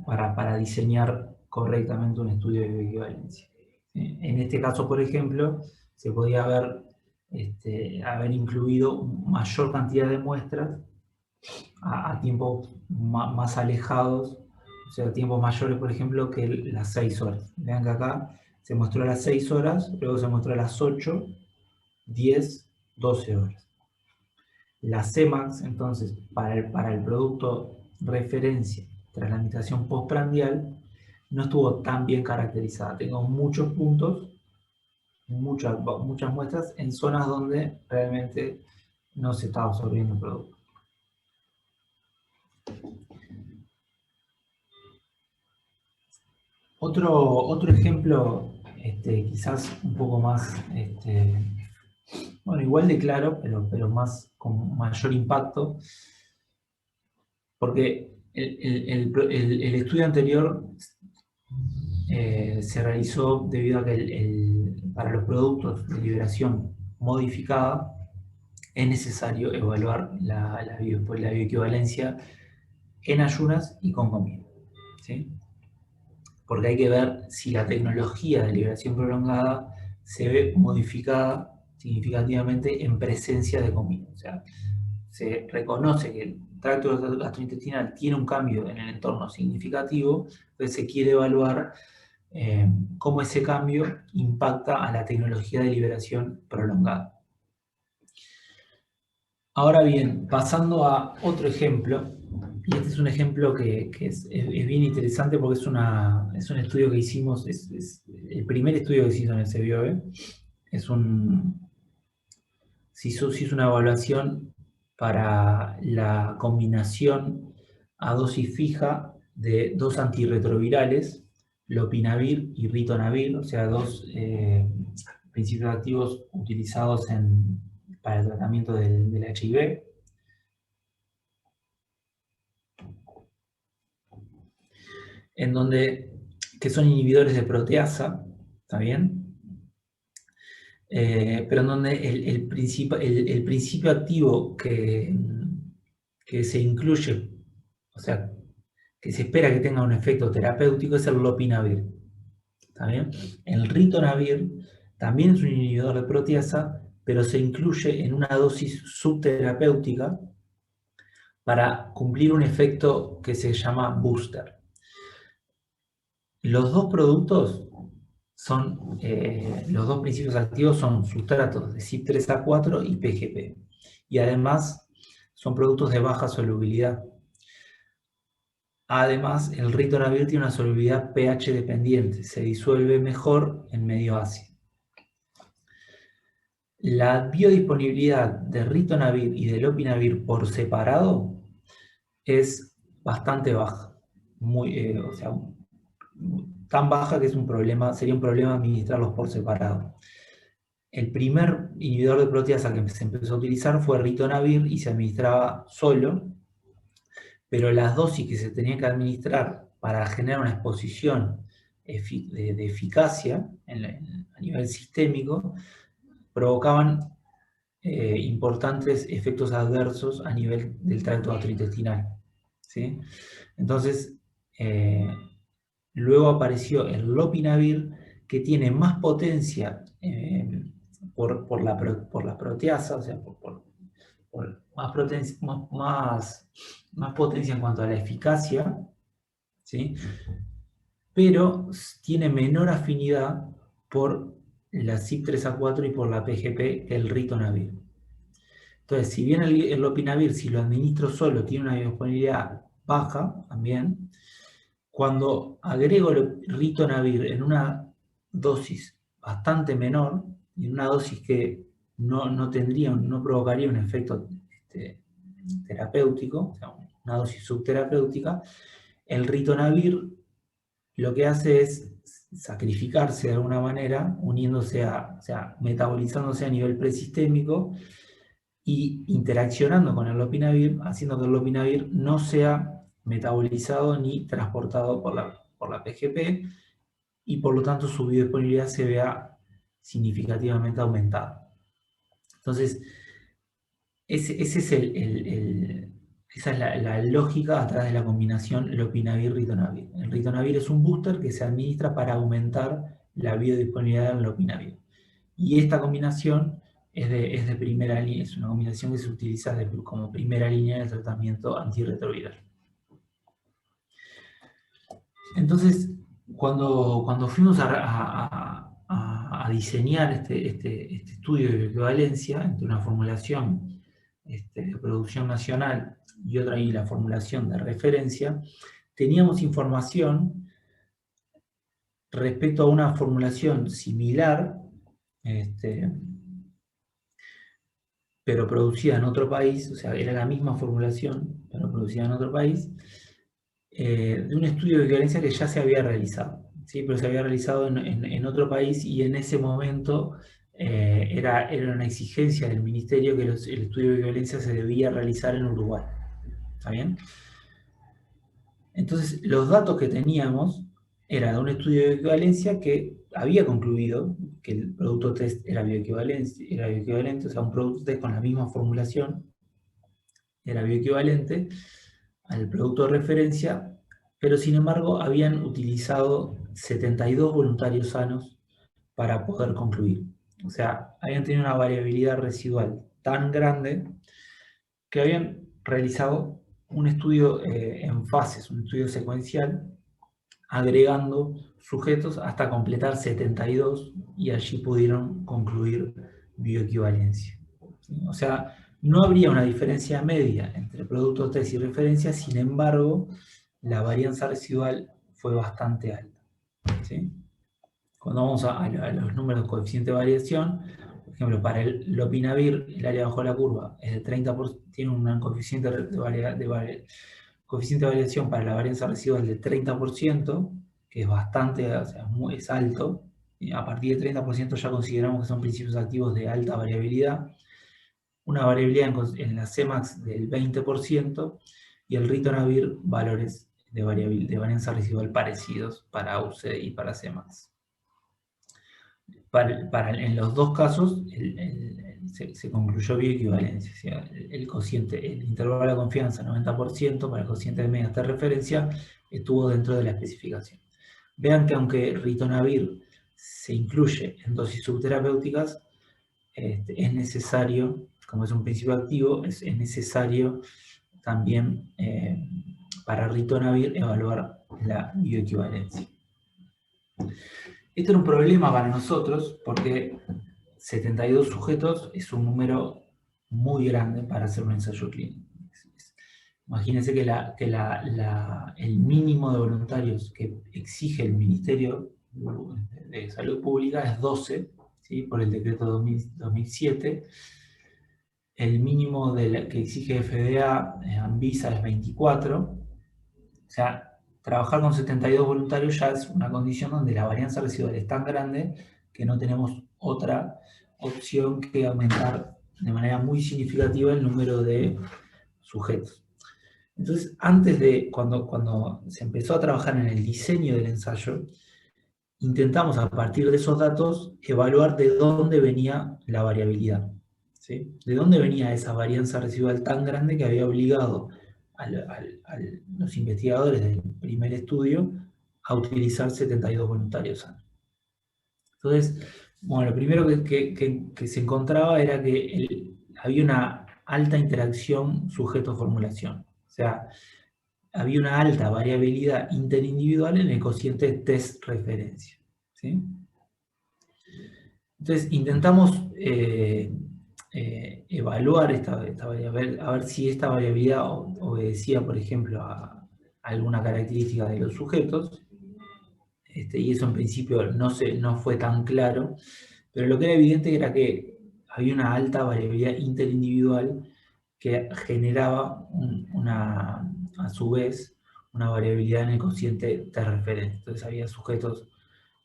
Para diseñar correctamente un estudio de bioequivalencia. En este caso, por ejemplo, se podía haber incluido mayor cantidad de muestras a tiempos más alejados, o sea, tiempos mayores, por ejemplo, que las 6 horas. Vean que acá se mostró a las 6 horas, luego se mostró a las 8, 10, 12 horas. La Cmax, entonces, para el producto referencia tras la administración postprandial no estuvo tan bien caracterizada. Tengo muchos puntos, muchas muestras en zonas donde realmente no se estaba absorbiendo el producto. Otro ejemplo, quizás un poco más, bueno, igual de claro, pero más con mayor impacto, porque el estudio anterior se realizó debido a que para los productos de liberación modificada es necesario evaluar la bioequivalencia en ayunas y con comida, ¿sí? Porque hay que ver si la tecnología de liberación prolongada se ve modificada significativamente en presencia de comida. O sea, se reconoce que el tracto gastrointestinal tiene un cambio en el entorno significativo, entonces se quiere evaluar cómo ese cambio impacta a la tecnología de liberación prolongada. Ahora bien, pasando a otro ejemplo, y este es un ejemplo que es bien interesante porque es un estudio que hicimos, es el primer estudio que se hizo en el CBOE, se hizo una evaluación para la combinación a dosis fija de dos antirretrovirales, lopinavir y ritonavir, o sea, dos principios activos utilizados para el tratamiento del HIV. Que son inhibidores de proteasa, ¿está bien? Pero en donde el principio activo que se incluye, o sea, que se espera que tenga un efecto terapéutico es el lopinavir, ¿está bien? El ritonavir también es un inhibidor de proteasa, pero se incluye en una dosis subterapéutica para cumplir un efecto que se llama booster. Los dos productos los dos principios activos son sustratos de CYP3A4 y PGP. Y además son productos de baja solubilidad. Además, el ritonavir tiene una solubilidad pH dependiente, se disuelve mejor en medio ácido. La biodisponibilidad de ritonavir y de lopinavir por separado es bastante baja, o sea, tan baja que sería un problema administrarlos por separado. El primer inhibidor de proteasa que se empezó a utilizar fue ritonavir y se administraba solo, pero las dosis que se tenían que administrar para generar una exposición de eficacia a nivel sistémico provocaban importantes efectos adversos a nivel del tracto gastrointestinal, ¿sí? Entonces, luego apareció el lopinavir, que tiene más potencia por la proteasa, o sea, por más potencia en cuanto a la eficacia, ¿sí? Pero tiene menor afinidad por la CYP3A4 y por la PGP que el ritonavir. Entonces, si bien el lopinavir, si lo administro solo, tiene una biodisponibilidad baja también, cuando agrego el ritonavir en una dosis bastante menor, y en una dosis que no provocaría un efecto terapéutico, o sea, una dosis subterapéutica, el ritonavir lo que hace es sacrificarse de alguna manera, o sea, metabolizándose a nivel presistémico y interaccionando con el lopinavir, haciendo que el lopinavir no sea metabolizado ni transportado por la PGP, y por lo tanto su biodisponibilidad se vea significativamente aumentada. Entonces, esa es la lógica atrás de la combinación lopinavir-ritonavir. El ritonavir es un booster que se administra para aumentar la biodisponibilidad del lopinavir. Y esta combinación es de primera línea, es una combinación que se utiliza como primera línea de tratamiento antirretroviral. Entonces, cuando fuimos a diseñar este estudio de bioequivalencia entre una formulación de producción nacional y otra ahí la formulación de referencia, teníamos información respecto a una formulación similar, pero producida en otro país, o sea, era la misma formulación, pero producida en otro país, de un estudio de equivalencia que ya se había realizado, ¿sí? Pero se había realizado en otro país y en ese momento era una exigencia del ministerio que el estudio de equivalencia se debía realizar en Uruguay. ¿Está bien? Entonces, los datos que teníamos era de un estudio de equivalencia que había concluido que el producto test era bioequivalente, o sea, un producto test con la misma formulación era bioequivalente al producto de referencia, pero sin embargo habían utilizado 72 voluntarios sanos para poder concluir. O sea, habían tenido una variabilidad residual tan grande que habían realizado un estudio en fases, un estudio secuencial, agregando sujetos hasta completar 72 y allí pudieron concluir bioequivalencia. O sea, no habría una diferencia media entre producto test y referencia, sin embargo, la varianza residual fue bastante alta. ¿Sí? Cuando vamos a los números de coeficiente de variación, por ejemplo, para el lopinavir, el área bajo la curva es de 30%, tiene un coeficiente coeficiente de variación para la varianza residual de 30%, que es bastante, o sea, es alto. Y a partir de 30% ya consideramos que son principios activos de alta variabilidad. Una variabilidad en la Cmax del 20% y el ritonavir valores de varianza residual parecidos para UC y para Cmax. En los dos casos se concluyó bioequivalencia, o sea, el cociente, el intervalo de confianza 90% para el cociente de medias de referencia estuvo dentro de la especificación. Vean que aunque ritonavir se incluye en dosis subterapéuticas, es necesario, como es un principio activo, es necesario también para ritonavir evaluar la bioequivalencia. Esto era un problema para nosotros porque 72 sujetos es un número muy grande para hacer un ensayo clínico. Imagínense que el mínimo de voluntarios que exige el Ministerio de Salud Pública es 12, ¿sí? Por el decreto 2007. El mínimo que exige FDA, Anvisa, es 24. O sea, trabajar con 72 voluntarios ya es una condición donde la varianza residual es tan grande que no tenemos otra opción que aumentar de manera muy significativa el número de sujetos. Entonces, cuando se empezó a trabajar en el diseño del ensayo, intentamos a partir de esos datos evaluar de dónde venía la variabilidad. ¿Sí? ¿De dónde venía esa varianza residual tan grande que había obligado a los investigadores del primer estudio a utilizar 72 voluntarios sanos? Entonces, bueno, lo primero que se encontraba era que había una alta interacción sujeto-formulación. O sea, había una alta variabilidad interindividual en el cociente test-referencia. ¿Sí? Entonces, intentamos evaluar esta variabilidad, a ver si esta variabilidad obedecía, por ejemplo, a alguna característica de los sujetos, y eso en principio no fue tan claro, pero lo que era evidente era que había una alta variabilidad interindividual que generaba a su vez una variabilidad en el cociente de referencia. Entonces había sujetos,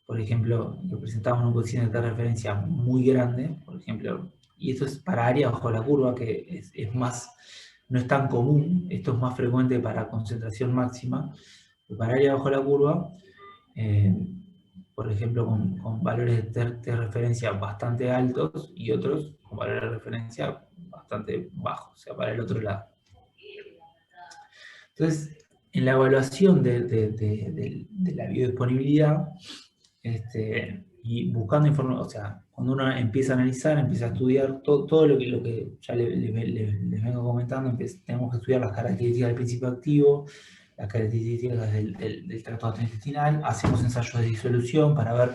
por ejemplo, que presentaban un cociente de referencia muy grande, por ejemplo, y esto es para área bajo la curva, que no es tan común, esto es más frecuente para concentración máxima, pero para área bajo la curva, por ejemplo, con valores de referencia bastante altos y otros con valores de referencia bastante bajos, o sea, para el otro lado. Entonces, en la evaluación de la biodisponibilidad, y buscando información, o sea, cuando uno empieza a analizar, empieza a estudiar todo lo que ya les vengo comentando, tenemos que estudiar las características del principio activo, las características del tracto intestinal, hacemos ensayos de disolución para ver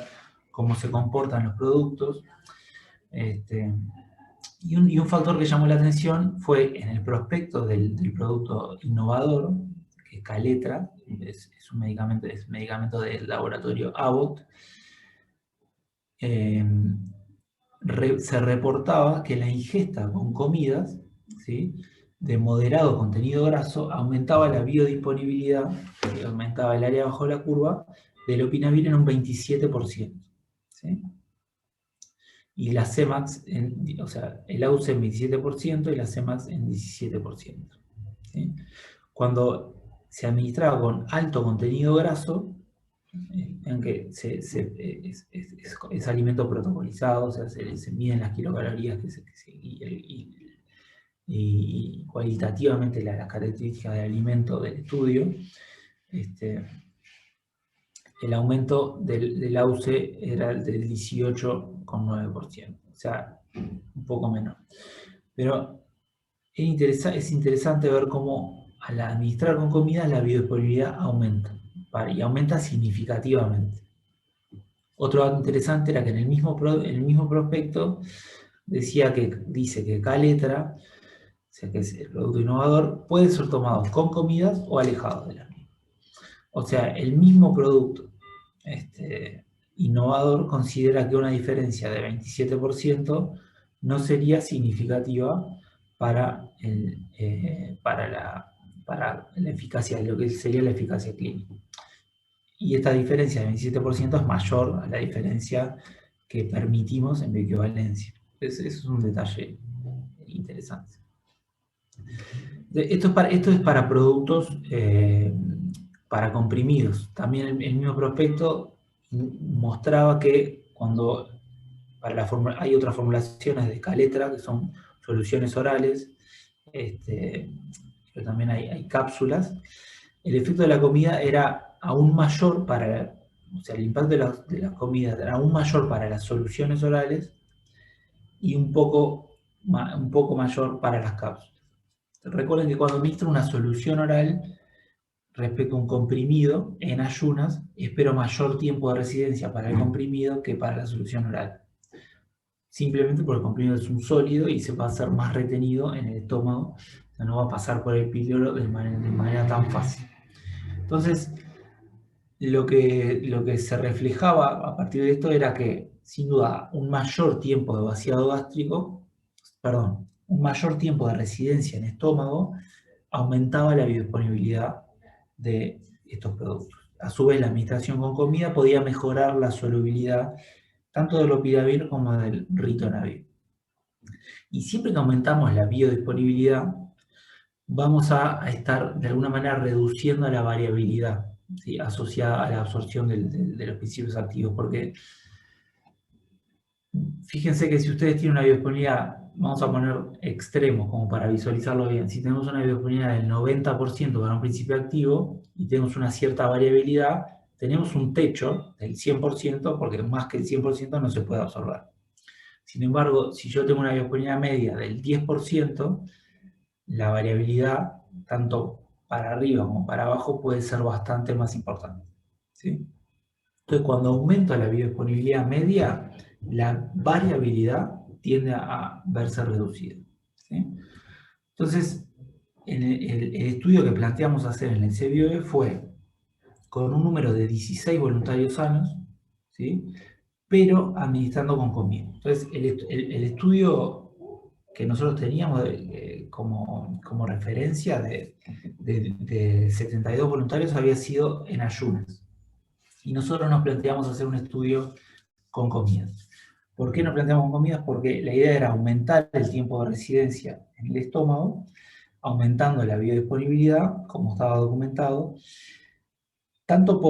cómo se comportan los productos, Y un factor que llamó la atención fue en el prospecto del producto innovador, que es Caletra, es un medicamento del laboratorio Abbott. Se reportaba que la ingesta con comidas, ¿sí?, de moderado contenido graso aumentaba la biodisponibilidad, aumentaba el área bajo la curva del opinavir en un 27%. ¿Sí? Y la Cmax, o sea, el AUC en 27% y la Cmax en 17%. ¿Sí? Cuando se administraba con alto contenido graso, en que es alimento protocolizado, o sea, se miden las kilocalorías y cualitativamente las características del alimento del estudio, el aumento del AUC era del 18,9%, o sea, un poco menor. Pero es interesante ver cómo al administrar con comida la biodisponibilidad aumenta, y aumenta significativamente. Otro dato interesante era que en el mismo prospecto dice que Caletra, o sea que es el producto innovador, puede ser tomado con comidas o alejado de las mismas. O sea, el mismo producto innovador considera que una diferencia de 27% no sería significativa para la eficacia, lo que sería la eficacia clínica. Y esta diferencia de 27% es mayor a la diferencia que permitimos en bioequivalencia. Eso es un detalle interesante. Esto es para productos, para comprimidos. También el mismo prospecto mostraba que cuando hay otras formulaciones de Caletra, que son soluciones orales, pero también hay cápsulas, el efecto de la comida era aún mayor o sea, el impacto de las comidas era aún mayor para las soluciones orales y un poco mayor para las cápsulas. Recuerden que cuando administro una solución oral respecto a un comprimido en ayunas, espero mayor tiempo de residencia para el comprimido que para la solución oral. Simplemente porque el comprimido es un sólido y se va a hacer más retenido en el estómago, o sea, no va a pasar por el píloro de manera tan fácil. Entonces, lo que se reflejaba a partir de esto era que, sin duda, un mayor tiempo de vaciado gástrico, un mayor tiempo de residencia en estómago, aumentaba la biodisponibilidad de estos productos. A su vez, la administración con comida podía mejorar la solubilidad tanto del lopinavir como del ritonavir. Y siempre que aumentamos la biodisponibilidad, vamos a estar de alguna manera reduciendo la variabilidad, ¿sí?, asociada a la absorción de los principios activos, porque fíjense que si ustedes tienen una biodisponibilidad, vamos a poner extremos como para visualizarlo bien, si tenemos una biodisponibilidad del 90% para un principio activo y tenemos una cierta variabilidad, tenemos un techo del 100%, porque más que el 100% no se puede absorber. Sin embargo, si yo tengo una biodisponibilidad media del 10%, la variabilidad, tanto para arriba como para abajo, puede ser bastante más importante, ¿sí? Entonces, cuando aumenta la biodisponibilidad media, la variabilidad tiende a verse reducida, ¿sí? Entonces, el estudio que planteamos hacer en el CBioE fue con un número de 16 voluntarios sanos, ¿sí?, pero administrando con comida. Entonces, el estudio que nosotros teníamos como referencia de 72 voluntarios había sido en ayunas. Y nosotros nos planteamos hacer un estudio con comidas. ¿Por qué nos planteamos con comidas? Porque la idea era aumentar el tiempo de residencia en el estómago, aumentando la biodisponibilidad, como estaba documentado, tanto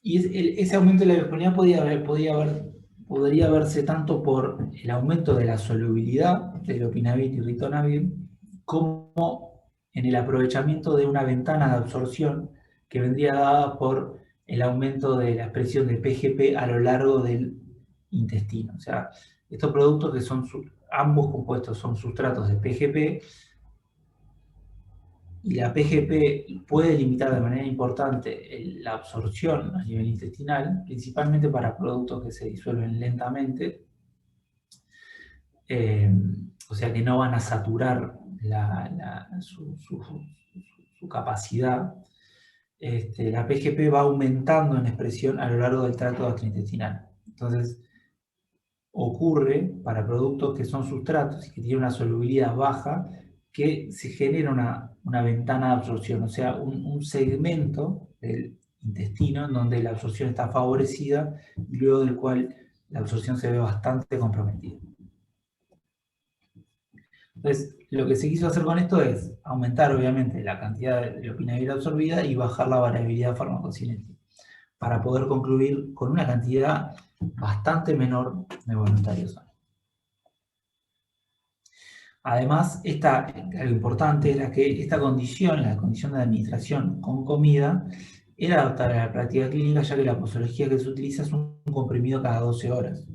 ese aumento de la biodisponibilidad podría verse tanto por el aumento de la solubilidad del opinavir y ritonavir, como en el aprovechamiento de una ventana de absorción que vendría dada por el aumento de la expresión de PGP a lo largo del intestino. O sea, estos productos que son, ambos compuestos son sustratos de PGP, y la PGP puede limitar de manera importante la absorción a nivel intestinal, principalmente para productos que se disuelven lentamente. o sea que no van a saturar su capacidad. La PGP va aumentando en expresión a lo largo del tracto gastrointestinal. Entonces, ocurre para productos que son sustratos y que tienen una solubilidad baja, que se genera una ventana de absorción, o sea, un segmento del intestino en donde la absorción está favorecida y luego del cual la absorción se ve bastante comprometida. Entonces, lo que se quiso hacer con esto es aumentar, obviamente, la cantidad de lopinavir absorbida y bajar la variabilidad farmacocinética, para poder concluir con una cantidad bastante menor de voluntarios. Además, algo importante era que esta condición, la condición de administración con comida, era adaptable a la práctica clínica, ya que la posología que se utiliza es un comprimido cada 12 horas.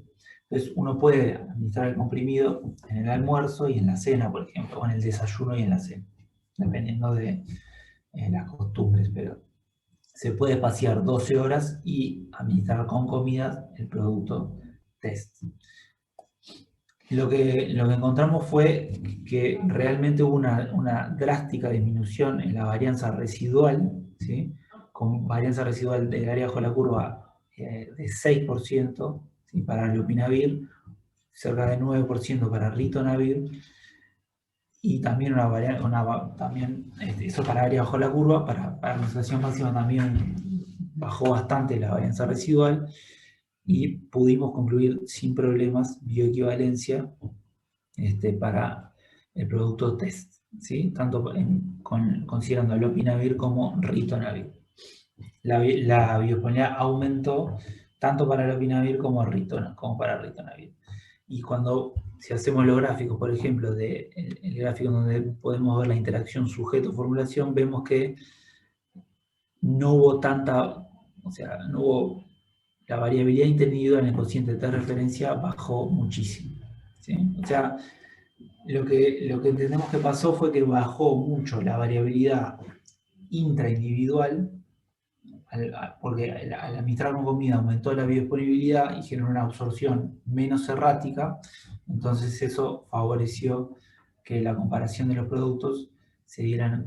Entonces, uno puede administrar el comprimido en el almuerzo y en la cena, por ejemplo, o en el desayuno y en la cena, dependiendo de las costumbres, pero se puede espaciar 12 horas y administrar con comidas el producto test. Lo que encontramos fue que realmente hubo una drástica disminución en la varianza residual, ¿sí? Con varianza residual del área bajo la curva de 6%, ¿sí? Para lopinavir, cerca de 9% para ritonavir, y también eso para área bajo la curva, para la concentración máxima también bajó bastante la varianza residual, y pudimos concluir sin problemas bioequivalencia para el producto test, ¿sí? Tanto considerando lopinavir como ritonavir. La biodisponibilidad aumentó tanto para lopinavir como para ritonavir. Y si hacemos los gráficos, por ejemplo, el gráfico donde podemos ver la interacción sujeto-formulación, vemos que no hubo la variabilidad interindividual en el cociente de referencia bajó muchísimo, ¿sí? O sea, lo que entendemos que pasó fue que bajó mucho la variabilidad intraindividual, porque al administrar con comida aumentó la biodisponibilidad y generó una absorción menos errática. Entonces eso favoreció que la comparación de los productos se dieran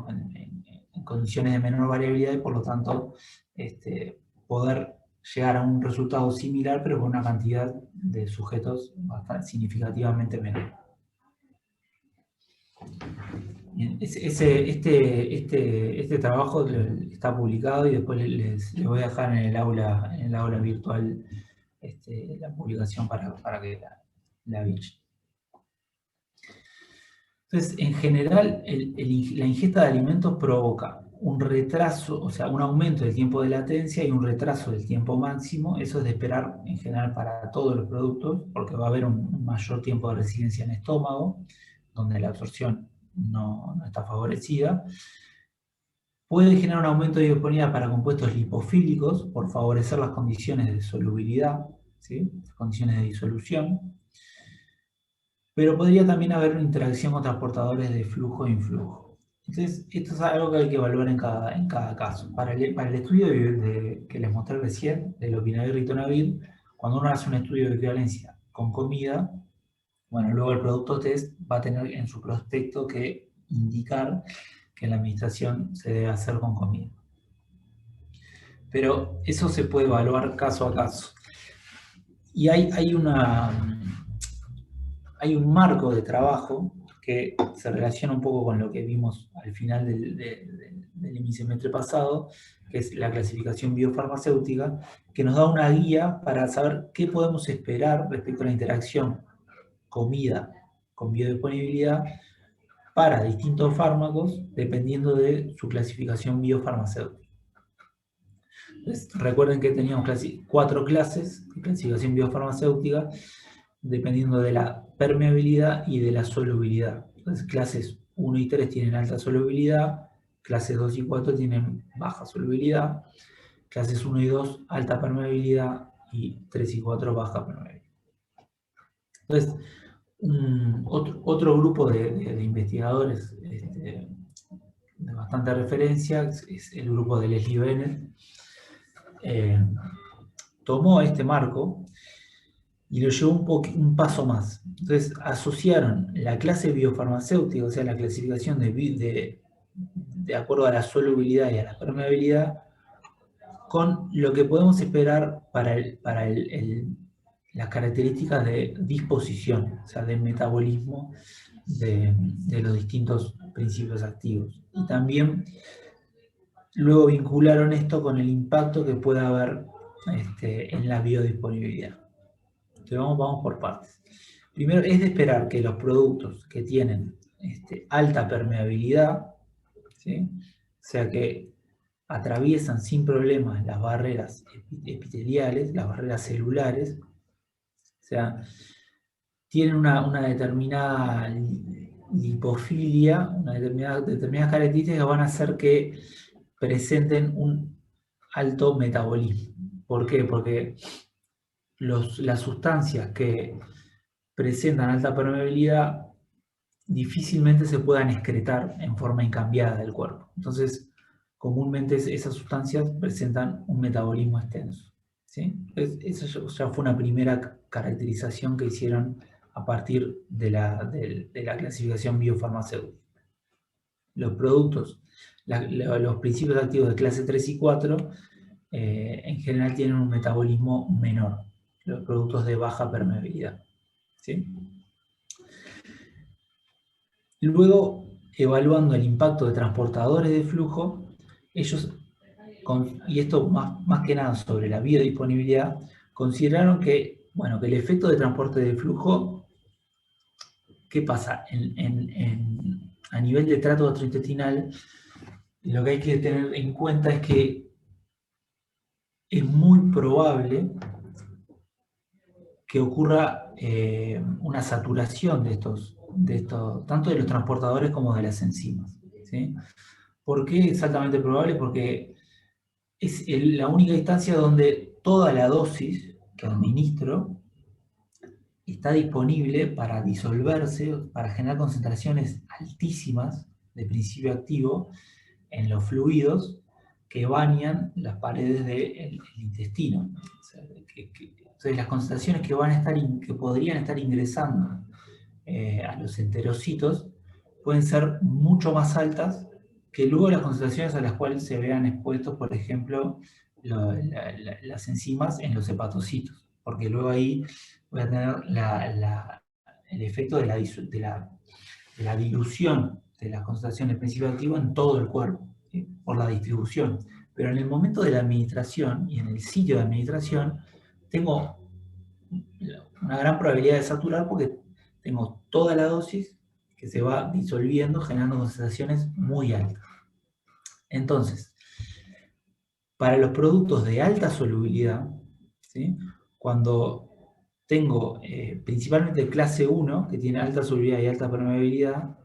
en condiciones de menor variabilidad y por lo tanto poder llegar a un resultado similar pero con una cantidad de sujetos bastante significativamente menor. Este trabajo está publicado y después les voy a dejar en el aula virtual la publicación para que la bichen. Entonces, en general, la ingesta de alimentos provoca un retraso, o sea, un aumento del tiempo de latencia y un retraso del tiempo máximo. Eso es de esperar en general para todos los productos, porque va a haber un mayor tiempo de residencia en estómago, donde la absorción no está favorecida. Puede generar un aumento de biodisponibilidad para compuestos lipofílicos por favorecer las condiciones de solubilidad, ¿sí? Condiciones de disolución. Pero podría también haber una interacción con transportadores de flujo e influjo. Entonces, esto es algo que hay que evaluar en cada caso. Para el estudio que les mostré recién, de lopinavir y ritonavir, cuando uno hace un estudio de equivalencia con comida, bueno, luego el producto test va a tener en su prospecto que indicar que la administración se debe hacer con comida. Pero eso se puede evaluar caso a caso. Y hay un marco de trabajo que se relaciona un poco con lo que vimos al final del hemisemestre pasado, que es la clasificación biofarmacéutica, que nos da una guía para saber qué podemos esperar respecto a la interacción comida con biodisponibilidad para distintos fármacos dependiendo de su clasificación biofarmacéutica. Entonces, recuerden que teníamos 4 clases de clasificación biofarmacéutica dependiendo de la permeabilidad y de la solubilidad. Entonces, clases 1 y 3 tienen alta solubilidad, clases 2 y 4 tienen baja solubilidad, clases 1 y 2 alta permeabilidad y 3 y 4 baja permeabilidad. Entonces, otro grupo de investigadores de bastante referencia es el grupo de Leslie Bennett. Tomó este marco y lo llevó un paso más. Entonces asociaron la clase biofarmacéutica, o sea, la clasificación de acuerdo a la solubilidad y a la permeabilidad, con lo que podemos esperar para las características de disposición, o sea, del metabolismo de los distintos principios activos. Y también luego vincularon esto con el impacto que puede haber en la biodisponibilidad. Entonces vamos por partes. Primero, es de esperar que los productos que tienen alta permeabilidad, ¿sí? O sea que atraviesan sin problemas las barreras epiteliales, las barreras celulares, o sea, tienen una determinada lipofilia, determinadas características que van a hacer que presenten un alto metabolismo. ¿Por qué? Porque las sustancias que presentan alta permeabilidad difícilmente se puedan excretar en forma incambiada del cuerpo. Entonces, comúnmente esas sustancias presentan un metabolismo extenso, ¿sí? Esa ya fue una primera caracterización que hicieron a partir de la clasificación biofarmacéutica. Los productos, los principios activos de clase 3 y 4 en general tienen un metabolismo menor, los productos de baja permeabilidad, ¿sí? Luego, evaluando el impacto de transportadores de flujo, ellos, y esto más que nada sobre la biodisponibilidad, consideraron que, bueno, que el efecto de transporte de flujo, ¿qué pasa? A nivel de trato gastrointestinal, lo que hay que tener en cuenta es que es muy probable que ocurra una saturación de estos, tanto de los transportadores como de las enzimas, ¿sí? ¿Por qué es altamente probable? Porque es la única instancia donde toda la dosis que administro está disponible para disolverse, para generar concentraciones altísimas de principio activo en los fluidos que bañan las paredes del intestino. O sea, entonces las concentraciones que podrían estar ingresando a los enterocitos pueden ser mucho más altas que luego las concentraciones a las cuales se vean expuestos, por ejemplo, las enzimas en los hepatocitos, porque luego ahí voy a tener el efecto de la dilución de las concentraciones de principio activo en todo el cuerpo, ¿sí? Por la distribución. Pero en el momento de la administración y en el sitio de administración, tengo una gran probabilidad de saturar porque tengo toda la dosis que se va disolviendo, generando concentraciones muy altas. Entonces, para los productos de alta solubilidad, ¿sí? Cuando tengo principalmente clase 1, que tiene alta solubilidad y alta permeabilidad,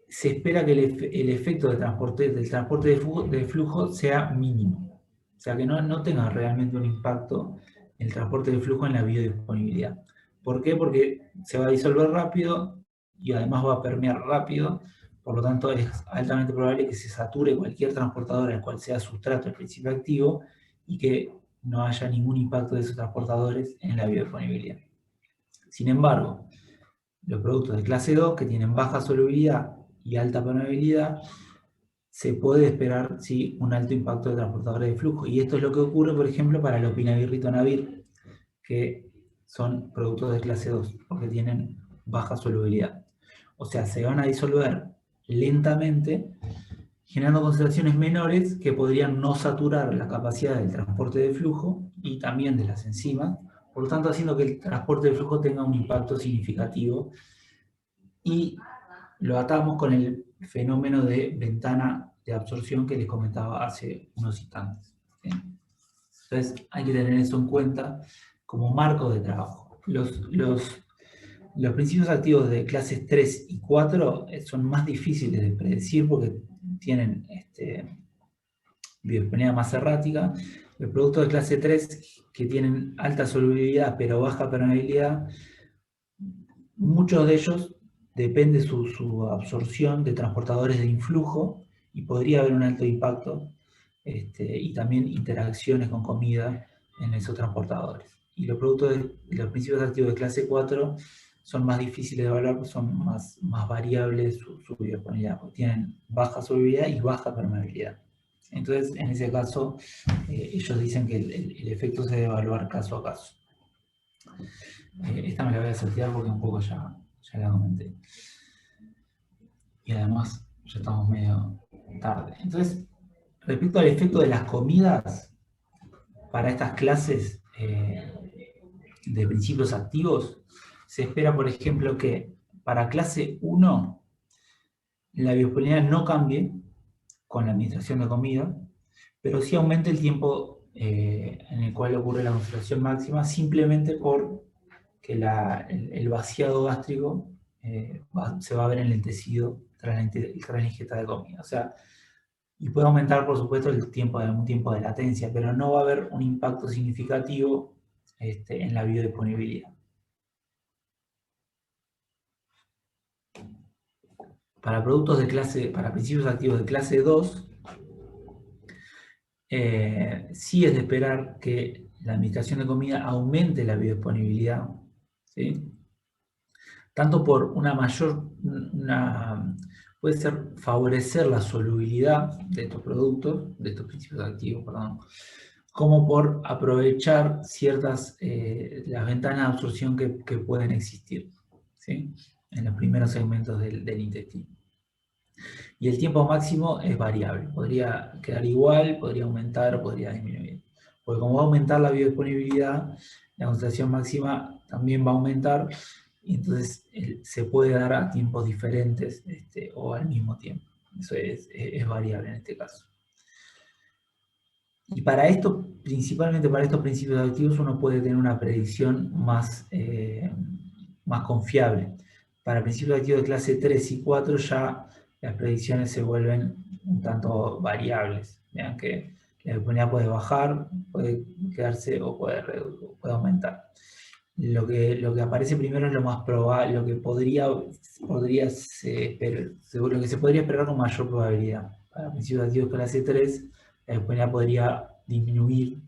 se espera que el efecto del transporte de flujo sea mínimo. O sea, que no tenga realmente un impacto el transporte de flujo en la biodisponibilidad. ¿Por qué? Porque se va a disolver rápido y además va a permear rápido, por lo tanto es altamente probable que se sature cualquier transportador al cual sea sustrato el principio activo y que no haya ningún impacto de esos transportadores en la biodisponibilidad. Sin embargo, los productos de clase 2 que tienen baja solubilidad y alta permeabilidad, se puede esperar sí, un alto impacto de transportadores de flujo. Y esto es lo que ocurre, por ejemplo, para el opinavir ritonavir, que son productos de clase 2, porque tienen baja solubilidad. O sea, se van a disolver lentamente, generando concentraciones menores que podrían no saturar la capacidad del transporte de flujo y también de las enzimas, por lo tanto haciendo que el transporte de flujo tenga un impacto significativo. Y lo atamos con el fenómeno de ventana de absorción que les comentaba hace unos instantes, ¿sí? Entonces hay que tener eso en cuenta como marco de trabajo. Los principios activos de clases 3 y 4 son más difíciles de predecir porque tienen biodisponibilidad más errática. Los productos de clase 3 que tienen alta solubilidad pero baja permeabilidad, muchos de ellos depende su absorción de transportadores de influjo y podría haber un alto impacto y también interacciones con comida en esos transportadores. y los los principios activos de clase 4 son más difíciles de evaluar, porque son más variables su biodisponibilidad, porque tienen baja solubilidad y baja permeabilidad. Entonces, en ese caso, ellos dicen que el efecto se debe evaluar caso a caso. Esta me la voy a saltear porque un poco ya la comenté. Y además, ya estamos medio tarde. Entonces, respecto al efecto de las comidas para estas clases de principios activos, se espera, por ejemplo, que para clase 1 la biodisponibilidad no cambie con la administración de comida, pero sí aumente el tiempo en el cual ocurre la concentración máxima, simplemente por que el vaciado gástrico se va a ver enlentecido tras la ingesta de comida. O sea, y puede aumentar, por supuesto, un tiempo de latencia, pero no va a haber un impacto significativo en la biodisponibilidad. Para para principios activos de clase 2, sí es de esperar que la administración de comida aumente la biodisponibilidad, ¿sí? Tanto por puede ser favorecer la solubilidad de estos productos, de estos principios activos, perdón, como por aprovechar las ventanas de absorción que pueden existir, ¿sí? En los primeros segmentos del intestino. Y el tiempo máximo es variable, podría quedar igual, podría aumentar o podría disminuir. Porque como va a aumentar la biodisponibilidad, la concentración máxima también va a aumentar, y entonces se puede dar a tiempos diferentes o al mismo tiempo. Eso es variable en este caso. Y para esto, principalmente para estos principios activos, uno puede tener una predicción más confiable. Para principios activos de clase 3 y 4 ya las predicciones se vuelven un tanto variables. Vean que la biodisponibilidad puede bajar, puede quedarse o puede aumentar. Lo que aparece primero es lo más probable, lo que se podría esperar con mayor probabilidad. Para principios activos de clase 3, la biodisponibilidad podría disminuir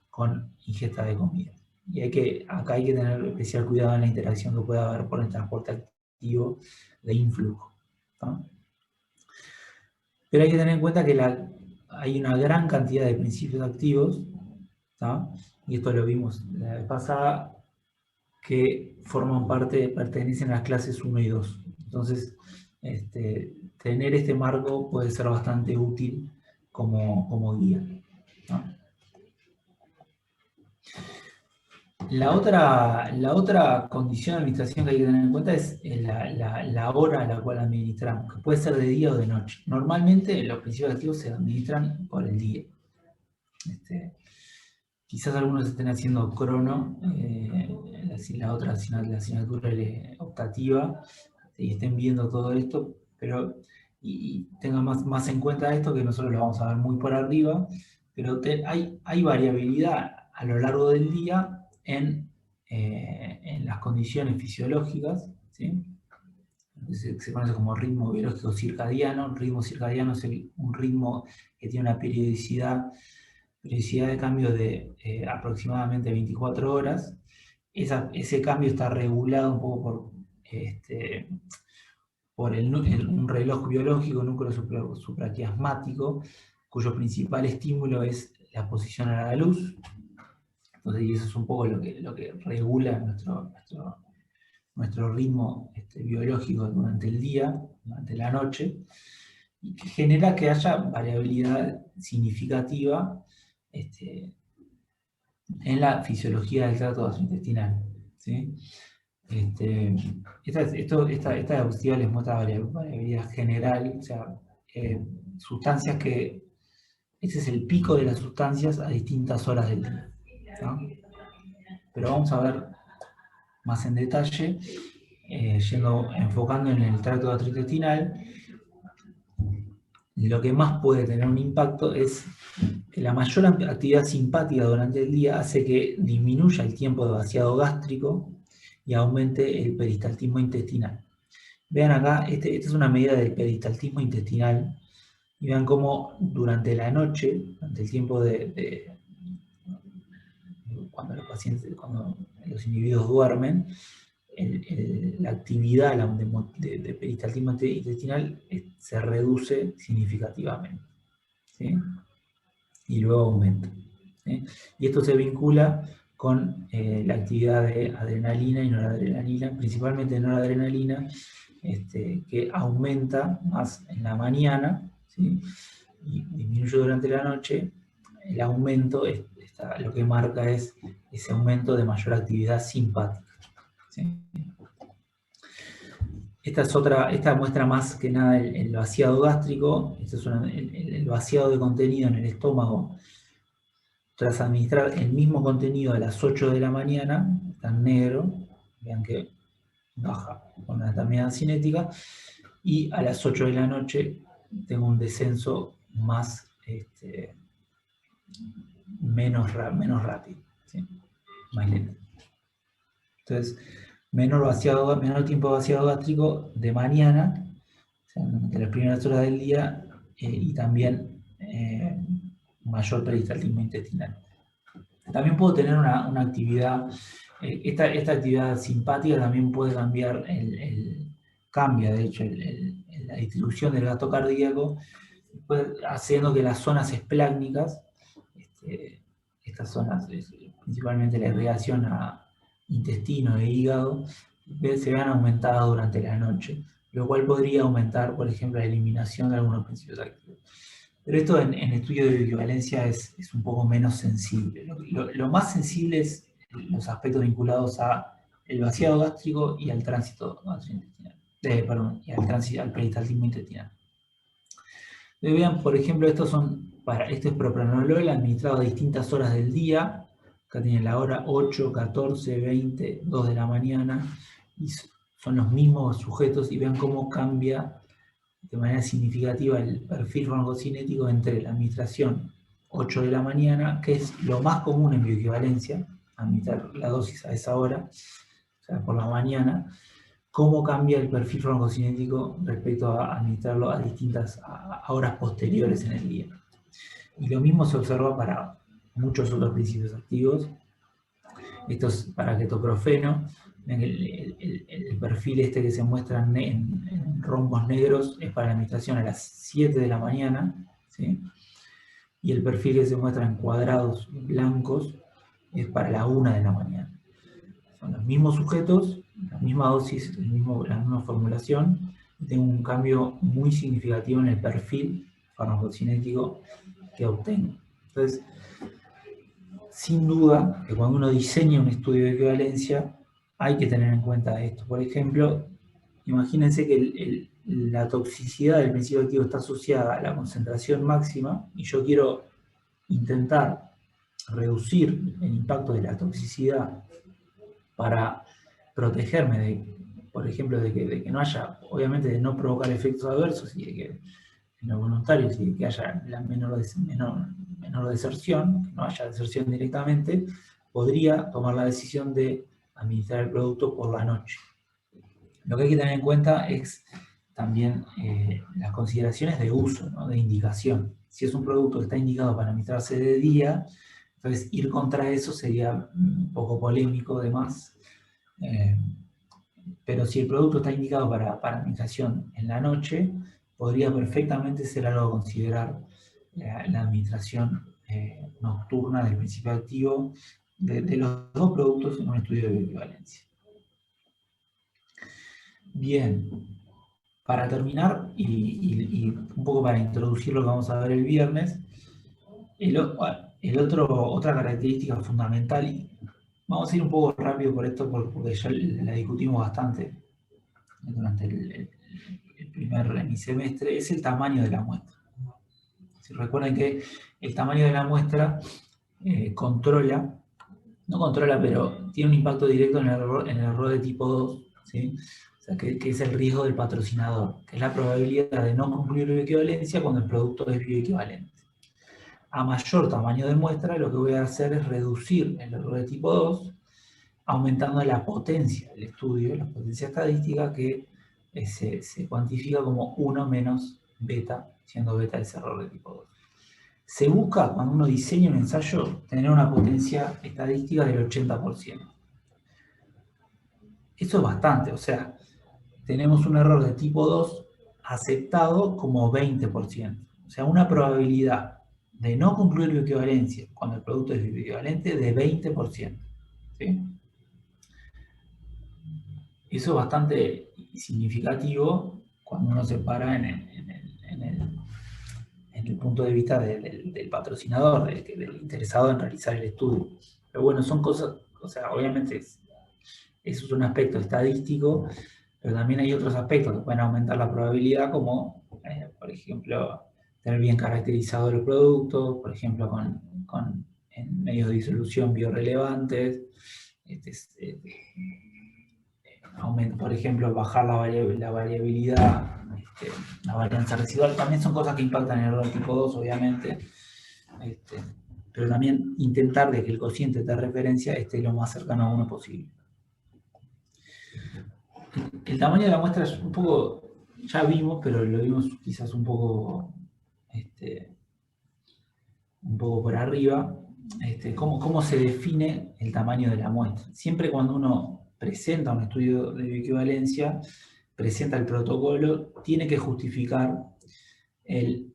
con ingesta de comida. Y acá hay que tener especial cuidado en la interacción que pueda haber por el transporte activo de influjo, ¿no? Pero hay que tener en cuenta que hay una gran cantidad de principios activos, ¿no? Y esto lo vimos la vez pasada, que pertenecen a las clases 1 y 2. Entonces, tener este marco puede ser bastante útil como guía, ¿no? La otra condición de administración que hay que tener en cuenta es la hora a la cual administramos, que puede ser de día o de noche. Normalmente los principios activos se administran por el día. Quizás algunos estén haciendo crono, la asignatura optativa, y estén viendo todo esto, pero y tengan más en cuenta esto, que nosotros lo vamos a ver muy por arriba, pero hay variabilidad a lo largo del día en las condiciones fisiológicas, ¿sí? Se conoce como ritmo biológico circadiano. El ritmo circadiano es un ritmo que tiene una periodicidad de cambio de aproximadamente 24 horas. Ese cambio está regulado un poco por un reloj biológico, núcleo supraquiasmático, cuyo principal estímulo es la exposición a la luz. Entonces, y eso es un poco lo que regula nuestro ritmo biológico durante el día, durante la noche, y que genera que haya variabilidad significativa en la fisiología del tracto gastrointestinal, ¿sí? Esta diapositiva les muestra variabilidad general, o sea, sustancias ese es el pico de las sustancias a distintas horas del día, ¿no? Pero vamos a ver más en detalle, enfocando en el tracto gastrointestinal. Lo que más puede tener un impacto es que la mayor actividad simpática durante el día hace que disminuya el tiempo de vaciado gástrico y aumente el peristaltismo intestinal. Vean acá, esta es una medida del peristaltismo intestinal, y vean cómo durante la noche, durante el tiempo cuando los individuos duermen, la actividad de peristaltismo intestinal se reduce significativamente, ¿sí? Y luego aumenta, ¿sí? Y esto se vincula con la actividad de adrenalina y noradrenalina, principalmente noradrenalina, que aumenta más en la mañana, ¿sí? Y disminuye durante la noche. El aumento, lo que marca es ese aumento de mayor actividad simpática, ¿sí? Esta muestra más que nada el vaciado gástrico. Esto es el vaciado de contenido en el estómago tras administrar el mismo contenido a las 8 de la mañana, está en negro, vean que baja con una determinada cinética, y a las 8 de la noche tengo un descenso más, menos rápido, ¿sí? Más lento. Entonces, menor tiempo de vaciado gástrico de mañana, o sea, durante las primeras horas del día, y también mayor peristaltismo intestinal. También puedo tener una actividad, esta actividad simpática también puede cambiar, cambia de hecho la distribución del gasto cardíaco, haciendo que las zonas esplácnicas, estas zonas, principalmente la irrigación a intestino e hígado, se vean aumentadas durante la noche, lo cual podría aumentar, por ejemplo, la eliminación de algunos principios activos. Pero esto en estudio de bioequivalencia es un poco menos sensible. Lo más sensible es los aspectos vinculados al vaciado gástrico y al tránsito gastrointestinal. Al peristaltismo intestinal. Vean, por ejemplo, esto es propranolol administrado a distintas horas del día. Acá tienen la hora 8, 14, 20, 2 de la mañana. Y son los mismos sujetos y vean cómo cambia de manera significativa el perfil farmacocinético entre la administración 8 de la mañana, que es lo más común en bioequivalencia, administrar la dosis a esa hora, o sea, por la mañana, cómo cambia el perfil farmacocinético respecto a administrarlo a horas posteriores en el día. Y lo mismo se observa para muchos otros principios activos. Esto es para ketoprofeno. El perfil que se muestra en rombos negros es para la administración a las 7 de la mañana, ¿sí? Y el perfil que se muestra en cuadrados blancos es para la 1 de la mañana. Son los mismos sujetos, la misma dosis, la misma formulación, y tengo un cambio muy significativo en el perfil farmacocinético que obtengo. Entonces, sin duda que cuando uno diseña un estudio de equivalencia hay que tener en cuenta esto. Por ejemplo, imagínense que la toxicidad del principio activo está asociada a la concentración máxima y yo quiero intentar reducir el impacto de la toxicidad para protegerme, por ejemplo, de que no haya, obviamente de no provocar efectos adversos y de que en los voluntarios y de que haya la menor deserción, que no haya deserción directamente, podría tomar la decisión de administrar el producto por la noche. Lo que hay que tener en cuenta es también las consideraciones de uso, ¿no? De indicación. Si es un producto que está indicado para administrarse de día, entonces ir contra eso sería un poco polémico además. Pero si el producto está indicado para administración en la noche, podría perfectamente ser algo a considerar la administración nocturna del principio activo de los dos productos en un estudio de bioequivalencia. Bien, para terminar y un poco para introducir lo que vamos a ver el viernes, otra característica fundamental, y vamos a ir un poco rápido por esto porque ya la discutimos bastante durante el primer semestre, es el tamaño de la muestra. Si recuerden que el tamaño de la muestra no controla, pero tiene un impacto directo en el error de tipo 2, ¿sí? O sea, que es el riesgo del patrocinador, que es la probabilidad de no cumplir bioequivalencia cuando el producto es bioequivalente. A mayor tamaño de muestra, lo que voy a hacer es reducir el error de tipo 2, aumentando la potencia del estudio, la potencia estadística, que se cuantifica como 1 menos beta, siendo beta ese error de tipo 2. Se busca, cuando uno diseña un ensayo, tener una potencia estadística del 80%. Eso es bastante, o sea, tenemos un error de tipo 2 aceptado como 20%. O sea, una probabilidad de no concluir bioequivalencia cuando el producto es bioequivalente de 20%. ¿Sí? Eso es bastante significativo cuando uno se para en el punto de vista del patrocinador, del interesado en realizar el estudio. Pero bueno, son cosas, o sea, obviamente eso es un aspecto estadístico, pero también hay otros aspectos que pueden aumentar la probabilidad, como, por ejemplo, tener bien caracterizado el producto, por ejemplo, en medios de disolución biorrelevantes, por ejemplo, bajar la variabilidad, la varianza residual, también son cosas que impactan en el error tipo 2, obviamente, pero también intentar de que el cociente de referencia esté lo más cercano a 1 posible. El tamaño de la muestra es un poco, ya vimos, pero lo vimos quizás un poco por arriba. ¿Cómo se define el tamaño de la muestra? Siempre cuando uno presenta un estudio de bioequivalencia, presenta el protocolo, tiene que justificar el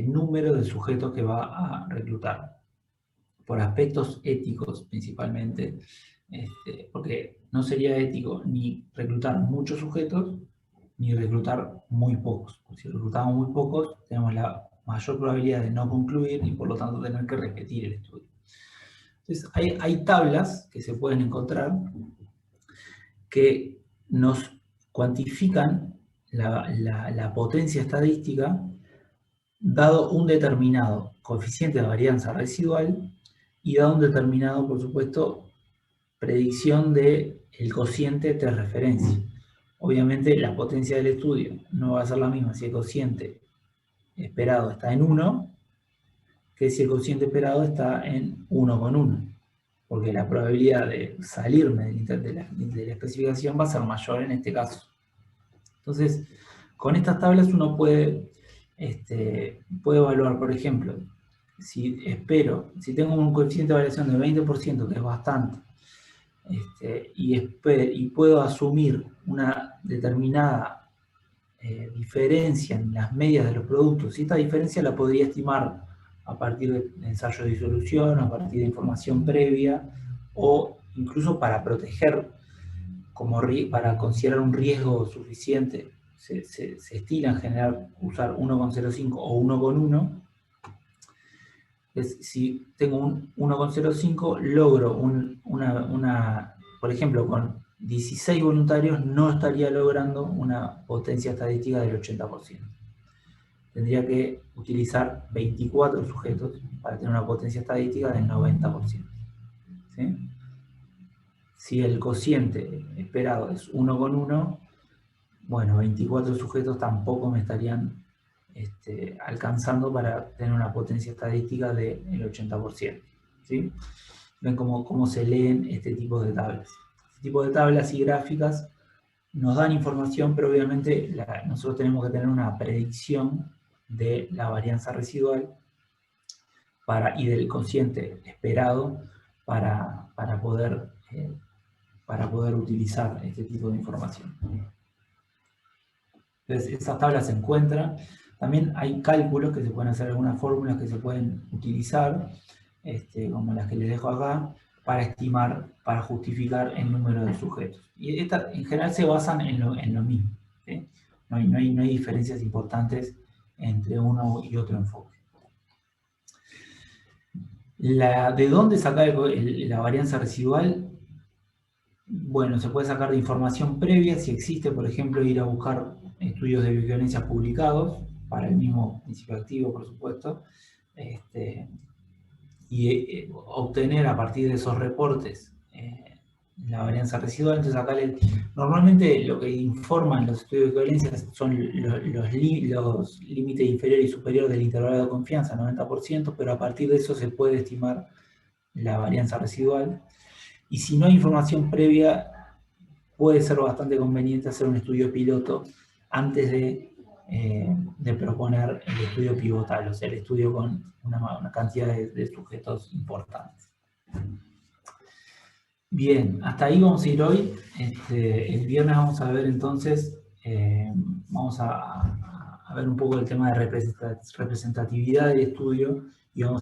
número de sujetos que va a reclutar, por aspectos éticos principalmente, porque no sería ético ni reclutar muchos sujetos, ni reclutar muy pocos. Si reclutamos muy pocos, tenemos la mayor probabilidad de no concluir y por lo tanto tener que repetir el estudio. Entonces, hay tablas que se pueden encontrar que nos cuantifican la potencia estadística dado un determinado coeficiente de varianza residual y dado un determinado, por supuesto, predicción del cociente de referencia. Obviamente la potencia del estudio no va a ser la misma si el cociente esperado está en 1 que si el cociente esperado está en 1,1, porque la probabilidad de salirme de la especificación va a ser mayor en este caso. Entonces, con estas tablas uno puede evaluar, por ejemplo, si tengo un coeficiente de variación de 20%, que es bastante, y puedo asumir una determinada diferencia en las medias de los productos, y esta diferencia la podría estimar a partir de ensayos de disolución, a partir de información previa, o incluso para proteger, para considerar un riesgo suficiente, se estila en general usar 1,05 o 1,1. Si tengo un 1,05, logro por ejemplo, con 16 voluntarios no estaría logrando una potencia estadística del 80%. Tendría que utilizar 24 sujetos para tener una potencia estadística del 90%. ¿Sí? Si el cociente esperado es 1,1, bueno, 24 sujetos tampoco me estarían alcanzando para tener una potencia estadística del 80%. ¿Sí? Ven cómo se leen este tipo de tablas. Este tipo de tablas y gráficas nos dan información, pero obviamente nosotros tenemos que tener una predicción de la varianza residual y del cociente esperado para poder utilizar este tipo de información. Entonces, esas tablas se encuentran. También hay cálculos que se pueden hacer, algunas fórmulas que se pueden utilizar, como las que les dejo acá, para estimar, para justificar el número de sujetos. Y estas en general se basan en lo mismo. ¿Sí? No hay diferencias importantes entre uno y otro enfoque. ¿De dónde sacar la varianza residual? Bueno, se puede sacar de información previa, si existe, por ejemplo, ir a buscar estudios de bioequivalencia publicados, para el mismo principio activo, por supuesto, y obtener a partir de esos reportes la varianza residual. Entonces acá normalmente lo que informan los estudios de bioequivalencia son los límites inferior y superior del intervalo de confianza, 90%, pero a partir de eso se puede estimar la varianza residual. Y si no hay información previa, puede ser bastante conveniente hacer un estudio piloto antes de de proponer el estudio pivotal, o sea, el estudio con una cantidad de sujetos importantes. Bien, hasta ahí vamos a ir hoy. El viernes vamos a ver entonces, vamos a ver un poco el tema de representatividad del estudio y vamos